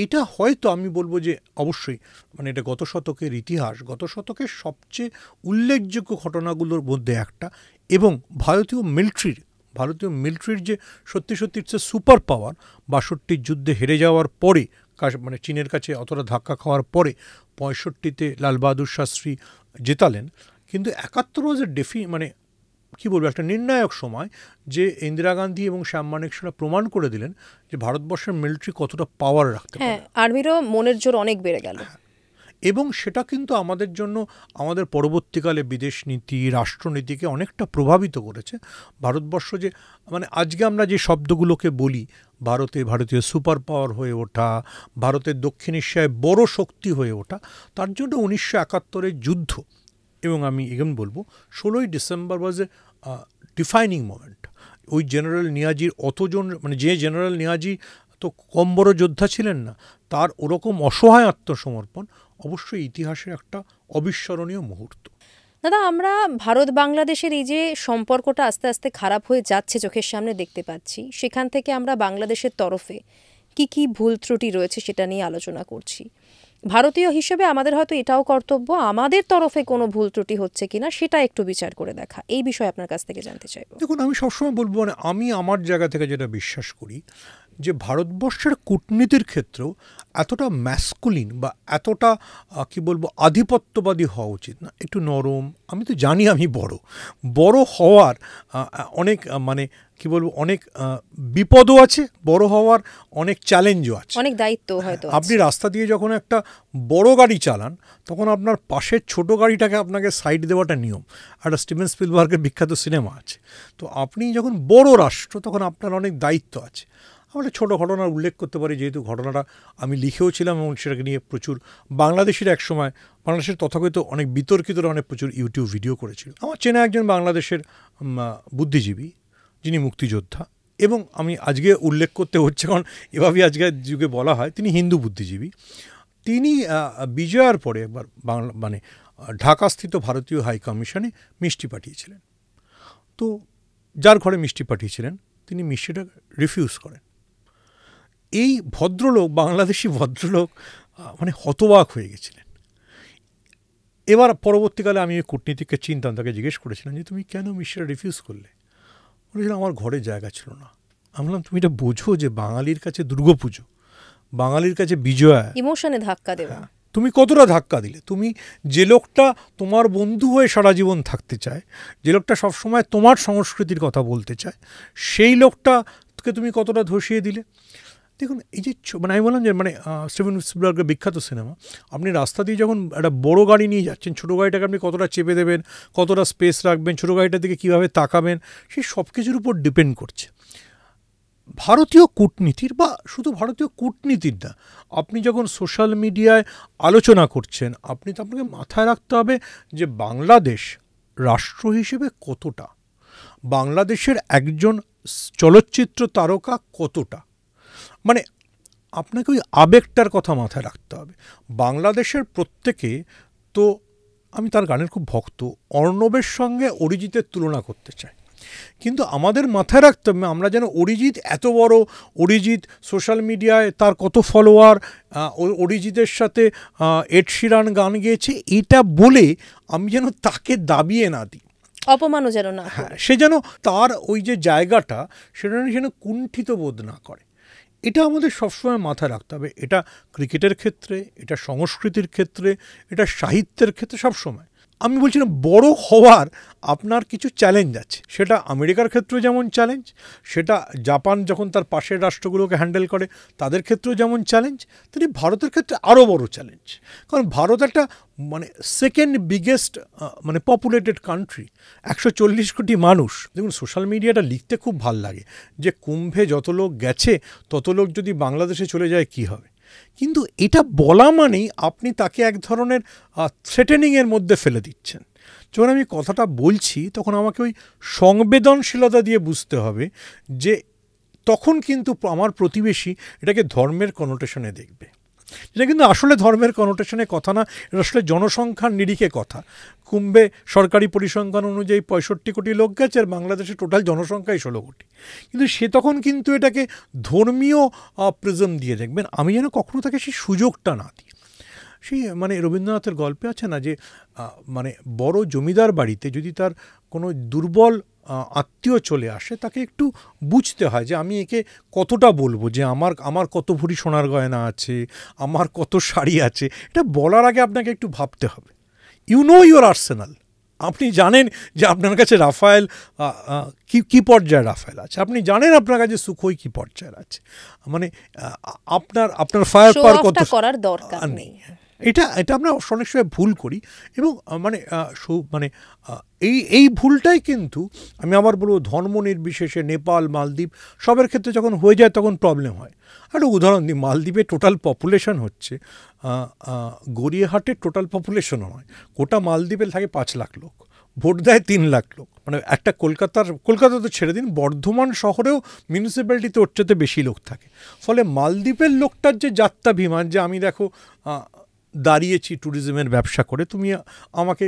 এটা হয়তো আমি বলবো যে অবশ্যই মানে এটা গত শতকের ইতিহাস, গত শতকের সবচেয়ে উল্লেখযোগ্য ঘটনাগুলোর মধ্যে একটা। এবং ভারতীয় মিলিটারির যে সত্যি সত্যি ইটস এ সুপার পাওয়ার, 62 যুদ্ধে হেরে যাওয়ার পরে, মানে চীনের কাছে অতটা ধাক্কা খাওয়ার পরে 65-তে লাল বাহাদুর শাস্ত্রী জেতালেন। কিন্তু 71 ওয়াজ এ মানে কী বলবো, একটা নির্ণায়ক সময় যে ইন্দিরা গান্ধী এবং শ্যাম মানেকশরা প্রমাণ করে দিলেন যে ভারতবর্ষের মিলিটারি কতটা পাওয়ার রাখতে পারে। আর্মিরও মনের জোর অনেক বেড়ে গেল। এবং সেটা কিন্তু আমাদের জন্য আমাদের পরবর্তীকালে বিদেশ নীতি, রাষ্ট্রনীতিকে অনেকটা প্রভাবিত করেছে। ভারতবর্ষ যে মানে আজকে আমরা যে শব্দগুলোকে বলি, ভারতীয় সুপার পাওয়ার হয়ে ওঠা, ভারতের দক্ষিণ এশিয়ায় বড় শক্তি হয়ে ওঠা, তার জন্য 1971-এর যুদ্ধ এবং আমি এখন বলবো 16ই ডিসেম্বর ওয়াজ এ ডিফাইনিং মোমেন্ট। ওই জেনারেল নিয়াজির অতজন, মানে যে জেনারেল নিয়াজি তো কম বড় যোদ্ধা ছিলেন না, তার ওরকম অসহায় আত্মসমর্পণ অবশ্যই ইতিহাসের একটা অবিস্মরণীয় মুহূর্ত। দাদা, আমরা ভারত বাংলাদেশের এই যে সম্পর্কটা আস্তে আস্তে খারাপ হয়ে যাচ্ছে চোখের সামনে দেখতে পাচ্ছি, সেখান থেকে আমরা বাংলাদেশের তরফে কি কি ভুল ত্রুটি রয়েছে সেটা নিয়ে আলোচনা করছি। ভারতীয় হিসেবে আমাদের হয়তো এটাও কর্তব্য আমাদের তরফে কোনো ভুল ত্রুটি হচ্ছে কিনা সেটা একটু বিচার করে দেখা। এই বিষয়ে আপনার কাছ থেকে জানতে চাইব। দেখুন, আমি সবসময় বলবো, মানে আমি আমার জায়গা থেকে যেটা বিশ্বাস করি যে ভারতবর্ষের কূটনীতির ক্ষেত্রেও এতটা ম্যাসকুলিন বা এতটা কি বলবো আধিপত্যবাদী হওয়া উচিত না, একটু নরম। আমি তো জানি আমি বড় হওয়ার অনেক মানে কি বলবো অনেক বিপদও আছে, বড় হওয়ার অনেক চ্যালেঞ্জও আছে, অনেক দায়িত্ব হয়তো। আপনি রাস্তা দিয়ে যখন একটা বড় গাড়ি চালান তখন আপনার পাশের ছোট গাড়িটাকে আপনাকে সাইড দেওয়াটা নিয়ম। একটা স্টিভেন স্পিলবার্গের বিখ্যাত সিনেমা আছে। তো আপনি যখন বড় রাষ্ট্র তখন আপনার অনেক দায়িত্ব আছে। আমরা ছোট ঘটনার উল্লেখ করতে পারি, যেহেতু ঘটনাটা আমি লিখেও ছিলাম এবং সেটাকে নিয়ে প্রচুর বাংলাদেশের একসময় বাংলাদেশের তথাকথিত অনেক বিতর্কিতরা অনেক প্রচুর ইউটিউব ভিডিও করেছিল। আমার চেনা একজন বাংলাদেশের বুদ্ধিজীবী যিনি মুক্তিযোদ্ধা, এবং আমি আজকে উল্লেখ করতে হচ্ছে কারণ এভাবেই আজকের যুগে বলা হয়, তিনি হিন্দু বুদ্ধিজীবী। তিনি বিজয়ার পরে একবার মানে ঢাকাস্থিত ভারতীয় হাই কমিশনে মিষ্টি পাঠিয়েছিলেন। তো যার ঘরে মিষ্টি পাঠিয়েছিলেন তিনি মিষ্টিটা রিফিউজ করেন। এই ভদ্রলোক, বাংলাদেশি ভদ্রলোক মানে হতবাক হয়ে গেছিলেন। এবার পরবর্তীকালে আমি কূটনীতিককে চিনতাম, তাকে জিজ্ঞেস করেছিলাম যে তুমি কেন মিষ্টিটা রিফিউজ করলে? বলেছিলাম আমার ঘরে জায়গা ছিল না। আমি বললাম তুমি এটা বোঝো যে বাঙালির কাছে দুর্গাপুজো, বাঙালির কাছে বিজয়া, ইমোশনে ধাক্কা দেওয়া। তুমি কতটা ধাক্কা দিলে? তুমি যে লোকটা তোমার বন্ধু হয়ে সারা জীবন থাকতে চায়, যে লোকটা সবসময় তোমার সংস্কৃতির কথা বলতে চায়, সেই লোকটাকে তুমি কতটা ধসিয়ে দিলে। দেখুন, এই যে মানে আমি বললাম যে মানে স্টিভেন স্পিলবার্গের বিখ্যাত সিনেমা, আপনি রাস্তা দিয়ে যখন একটা বড় গাড়ি নিয়ে যাচ্ছেন, ছোটো গাড়িটাকে আপনি কতটা চেপে দেবেন, কতটা স্পেস রাখবেন, ছোটো গাড়িটার দিকে কীভাবে তাকাবেন, সেই সব কিছুর উপর ডিপেন্ড করছে। ভারতীয় কূটনীতির, বা শুধু ভারতীয় কূটনীতির না, আপনি যখন সোশ্যাল মিডিয়ায় আলোচনা করছেন, আপনাকে মাথায় রাখতে হবে যে বাংলাদেশ রাষ্ট্র হিসেবে কতটা, বাংলাদেশের একজন চলচ্চিত্র তারকা কতটা, মানে আপনাকে ওই আবেগটার কথা মাথায় রাখতে হবে। বাংলাদেশের প্রত্যেকে তো, আমি তার গানের খুব ভক্ত, অর্ণবের সঙ্গে অরিজিতের তুলনা করতে চাই, কিন্তু আমাদের মাথায় রাখতে হবে আমরা যেন অরিজিৎ এত বড়, অরিজিৎ সোশ্যাল মিডিয়ায় তার কত ফলোয়ার, অরিজিতের সাথে এড শিরান গান গেয়েছে, এটা বলে আমি যেন তাকে দাবিয়ে না দিই, অপমানও যেন না, হ্যাঁ, সে যেন তার ওই যে জায়গাটা সেটা যেন কুণ্ঠিত বোধ না করে। এটা আমাদের সবসময় মাথায় রাখতে হবে। এটা ক্রিকেটের ক্ষেত্রে, এটা সংস্কৃতির ক্ষেত্রে, এটা সাহিত্যের ক্ষেত্রে সবসময়। আমি বলছি না, বড় হওয়ার আপনার কিছু চ্যালেঞ্জ আছে, সেটা আমেরিকার ক্ষেত্রেও যেমন চ্যালেঞ্জ, সেটা জাপান যখন তার পাশের রাষ্ট্রগুলোকে হ্যান্ডেল করে তাদের ক্ষেত্রেও যেমন চ্যালেঞ্জ, তেমনি ভারতের ক্ষেত্রে আরও বড় চ্যালেঞ্জ। কারণ ভারত একটা মানে সেকেন্ড বিগেস্ট মানে পপুলেটেড কান্ট্রি, 140 কোটি মানুষ। দেখুন, সোশ্যাল মিডিয়াটা লিখতে খুব ভাল লাগে যে কুম্ভে যত লোক গেছে তত লোক যদি বাংলাদেশে চলে যায় কি হবে, কিন্তু এটা বলা মানেই আপনি তাকে এক ধরনের থ্রেটেনিংয়ের মধ্যে ফেলে দিচ্ছেন। যখন আমি কথাটা বলছি তখন আমাকে ওই সংবেদনশীলতা দিয়ে বুঝতে হবে যে তখন কিন্তু আমার প্রতিবেশী এটাকে ধর্মের কনোটেশনে দেখবে। যেটা কিন্তু আসলে ধর্মের কনোটেশনের কথা না, এটা আসলে জনসংখ্যার নিরিখে কথা। কুম্বে সরকারি পরিসংখ্যান অনুযায়ী 65 কোটি লোক গেছে, আর বাংলাদেশের টোটাল জনসংখ্যাই 16 কোটি। কিন্তু সে তখন কিন্তু এটাকে ধর্মীয় প্রিজম দিয়ে দেখবেন। আমি যেন কখনো তাকে সেই সুযোগটা না দিই। সেই মানে রবীন্দ্রনাথের গল্পে আছে না যে মানে বড় জমিদার বাড়িতে যদি তার কোনো দুর্বল আত্মীয় চলে আসে, তাকে একটু বুঝতে হয় যে আমি একে কতটা বলবো, যে আমার কত ভরি সোনার গয়না আছে, আমার কত শাড়ি আছে। এটা বলার আগে আপনাকে একটু ভাবতে হবে। You know your arsenal. আপনি জানেন যে আপনার কাছে রাফায়েল কি পর্যায়ে রাফায়েল আছে, আপনি জানেন আপনার কাছে সুখোই কি পর্যায়ের আছে। মানে আপনার ফায়ার পাওয়ার কত করার দরকার নেই। এটা আমরা অনেক সময় ভুল করি। এবং মানে এই ভুলটাই কিন্তু আমি আবার বলবো ধর্ম নির্বিশেষে নেপাল, মালদ্বীপ সবের ক্ষেত্রে যখন হয়ে যায় তখন প্রবলেম হয়। একটা উদাহরণ দিই, মালদ্বীপের টোটাল পপুলেশন হচ্ছে গড়িয়াহাটের টোটাল পপুলেশনও নয়, গোটা মালদ্বীপে থাকে 5 লাখ লোক, ভোট দেয় 3 লাখ লোক। মানে একটা কলকাতা তো ছেড়ে দিন, বর্ধমান শহরেও মিউনিসিপ্যালিটিতে ওর চাইতে বেশি লোক থাকে। ফলে মালদ্বীপের লোকটার যে যাত্রাভিমান, যে আমি দেখো দাঁড়িয়েছি ট্যুরিজমের ব্যবসা করে, তুমি আমাকে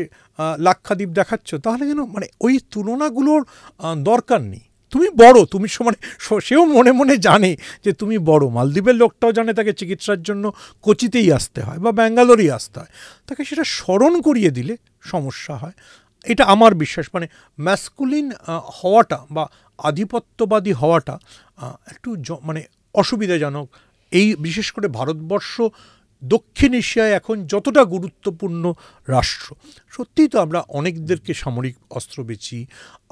লাক্ষাদ্বীপ দেখাচ্ছ, তাহলে যেন মানে ওই তুলনাগুলোর দরকার নেই। তুমি বড়, তুমি মানে সেও মনে মনে জানে যে তুমি বড়। মালদ্বীপের লোকটাও জানে তাকে চিকিৎসার জন্য কোচিতেই আসতে হয় বা ব্যাঙ্গালোরেই আসতে হয়, তাকে সেটা স্মরণ করিয়ে দিলে সমস্যা হয়। এটা আমার বিশ্বাস। মানে ম্যাসকুলিন হওয়াটা বা আধিপত্যবাদী হওয়াটা একটু মানে অসুবিধাজনক। এই বিশেষ করে ভারতবর্ষ দক্ষিণ এশিয়ায় এখন যতটা গুরুত্বপূর্ণ রাষ্ট্র, সত্যিই তো আমরা অনেকদেরকে সামরিক অস্ত্র বেচি,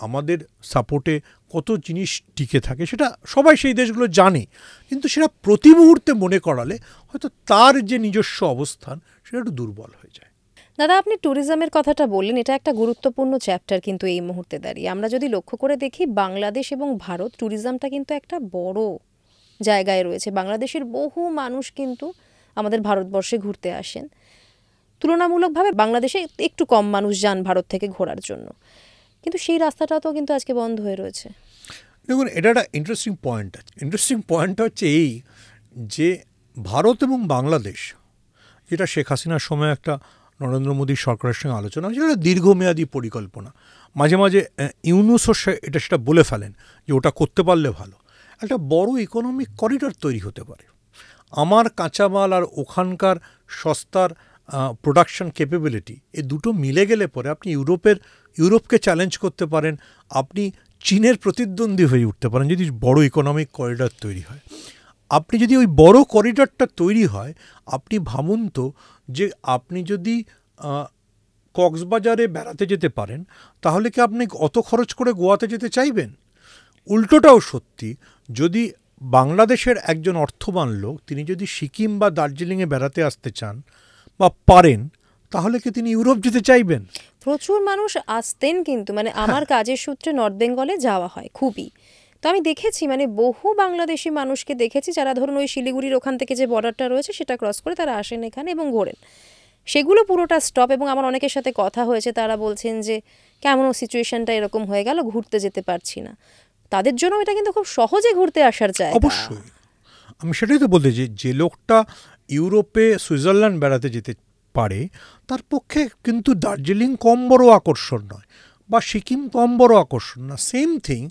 আমাদের সাপোর্টে কত জিনিস টিকে থাকে, সেটা সবাই সেই দেশগুলো জানে। কিন্তু সেটা প্রতি মুহূর্তে মনে করালে হয়তো তার যে নিজস্ব অবস্থান সেটা একটু দুর্বল হয়ে যায়। দাদা, আপনি ট্যুরিজমের কথাটা বললেন, এটা একটা গুরুত্বপূর্ণ চ্যাপ্টার কিন্তু এই মুহূর্তে দাঁড়িয়ে। আমরা যদি লক্ষ্য করে দেখি, বাংলাদেশ এবং ভারত ট্যুরিজমটা কিন্তু একটা বড় জায়গায় রয়েছে। বাংলাদেশের বহু মানুষ কিন্তু আমাদের ভারতবর্ষে ঘুরতে আসেন। তুলনামূলকভাবে বাংলাদেশে একটু কম মানুষ যান ভারত থেকে ঘোরার জন্য, কিন্তু সেই রাস্তাটাও তো কিন্তু আজকে বন্ধ হয়ে রয়েছে। দেখুন, এটা একটা ইন্টারেস্টিং পয়েন্ট আছে। ইন্টারেস্টিং পয়েন্টটা হচ্ছে এই যে ভারত এবং বাংলাদেশ, যেটা শেখ হাসিনার সময় একটা নরেন্দ্র মোদী সরকারের সঙ্গে আলোচনা হয়েছিল, একটা দীর্ঘমেয়াদী পরিকল্পনা। মাঝে মাঝে ইউনুসও সেটা বলে ফেলেন যে ওটা করতে পারলে ভালো। একটা বড় ইকোনমিক করিডর তৈরি হতে পারে। আমার কাঁচামাল আর ওখানকার সস্তার প্রোডাকশন ক্যাপাবিলিটি, এই দুটো মিলে গেলে পরে আপনি ইউরোপকে চ্যালেঞ্জ করতে পারেন, আপনি চীনের প্রতিদ্বন্দ্বী হয়ে উঠতে পারেন যদি বড় ইকোনমিক করিডর তৈরি হয়। আপনি যদি ওই বড় করিডরটা তৈরি হয়, আপনি ভাবুন তো যে আপনি যদি কক্সবাজারে বেড়াতে যেতে পারেন, তাহলে কি আপনি অত খরচ করে গোয়াতে যেতে চাইবেন? উল্টোটাও সত্যি, যদি বাংলাদেশের একজন অর্থবান লোক তিনি যদি সিকিম বা দার্জিলিংয়ে বেড়াতে আসতে চান বা পারেন, তাহলে কি তিনি ইউরোপ যেতে চাইবেন? প্রচুর মানুষ আসতেন, কিন্তু মানে আমার কাজের সূত্রে নর্থ বেঙ্গলে যাওয়া হয় খুবই। তো আমি দেখেছি, মানে বহু বাংলাদেশি মানুষকে দেখেছি যারা ধরুন ওই শিলিগুড়ির ওখান থেকে যে বর্ডারটা রয়েছে সেটা ক্রস করে তারা আসেন এখানে এবং ঘোরেন। সেগুলো পুরোটা স্টপ। এবং আমার অনেকের সাথে কথা হয়েছে, তারা বলছেন যে কেমন সিচুয়েশনটা এরকম হয়ে গেল, ঘুরতে যেতে পারছি না। তাদের জন্য এটা কিন্তু খুব সহজে ঘুরতে আসার জায়গা। অবশ্যই, আমি সেটাই তো বলতে, যে লোকটা ইউরোপে সুইজারল্যান্ড বেড়াতে যেতে পারে, তার পক্ষে কিন্তু দার্জিলিং কম বড় আকর্ষণ নয় বা সিকিম কম বড় আকর্ষণ না। সেম থিং,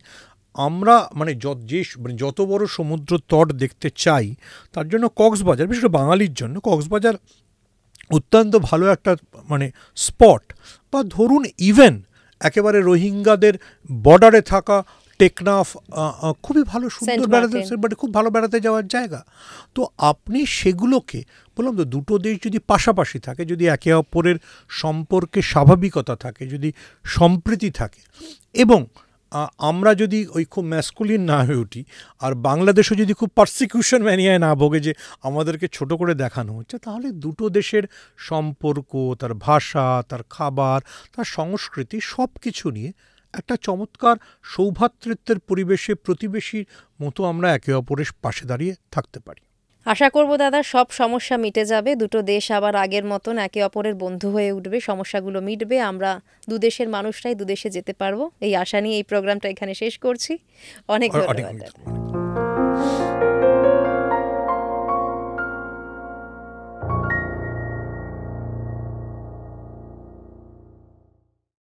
আমরা মানে যত বড় সমুদ্র তট দেখতে চাই, তার জন্য কক্সবাজার, বিশেষ করে বাঙালির জন্য কক্সবাজার অত্যন্ত ভালো একটা মানে স্পট। বা ধরুন ইভেন একেবারে রোহিঙ্গাদের বর্ডারে থাকা টেকনাফ খুবই ভালো, সুন্দর বেড়াতে, খুব ভালো বেড়াতে যাওয়ার জায়গা। তো আপনি সেগুলোকে বললাম তো, দুটো দেশ যদি পাশাপাশি থাকে, যদি একে অপরের সম্পর্কে স্বাভাবিকতা থাকে, যদি সম্প্রীতি থাকে, এবং আমরা যদি ওই খুব ম্যাসকুলিন না হয়ে উঠি, আর বাংলাদেশও যদি খুব পারসিকিউশন ম্যানিয়ায় না ভোগে যে আমাদেরকে ছোট করে দেখানো হচ্ছে, তাহলে দুটো দেশের সম্পর্ক, তার ভাষা, তার খাবার, তার সংস্কৃতি সব কিছু নিয়ে একটা চমৎকার সৌভ্রাতৃত্বের পরিবেশে প্রতিবেশীর মতো আমরা একে অপরের পাশে দাঁড়িয়ে থাকতে পারি। আশা করব দাদা সব সমস্যা মিটে যাবে, দুটো দেশ আবার আগের মতন একে অপরের বন্ধু হয়ে উঠবে, সমস্যাগুলো মিটবে, আমরা দুদেশের মানুষরাই দুদেশে যেতে পারবো। এই আশা নিয়ে এই প্রোগ্রামটা এখানে শেষ করছি। অনেক ধন্যবাদ।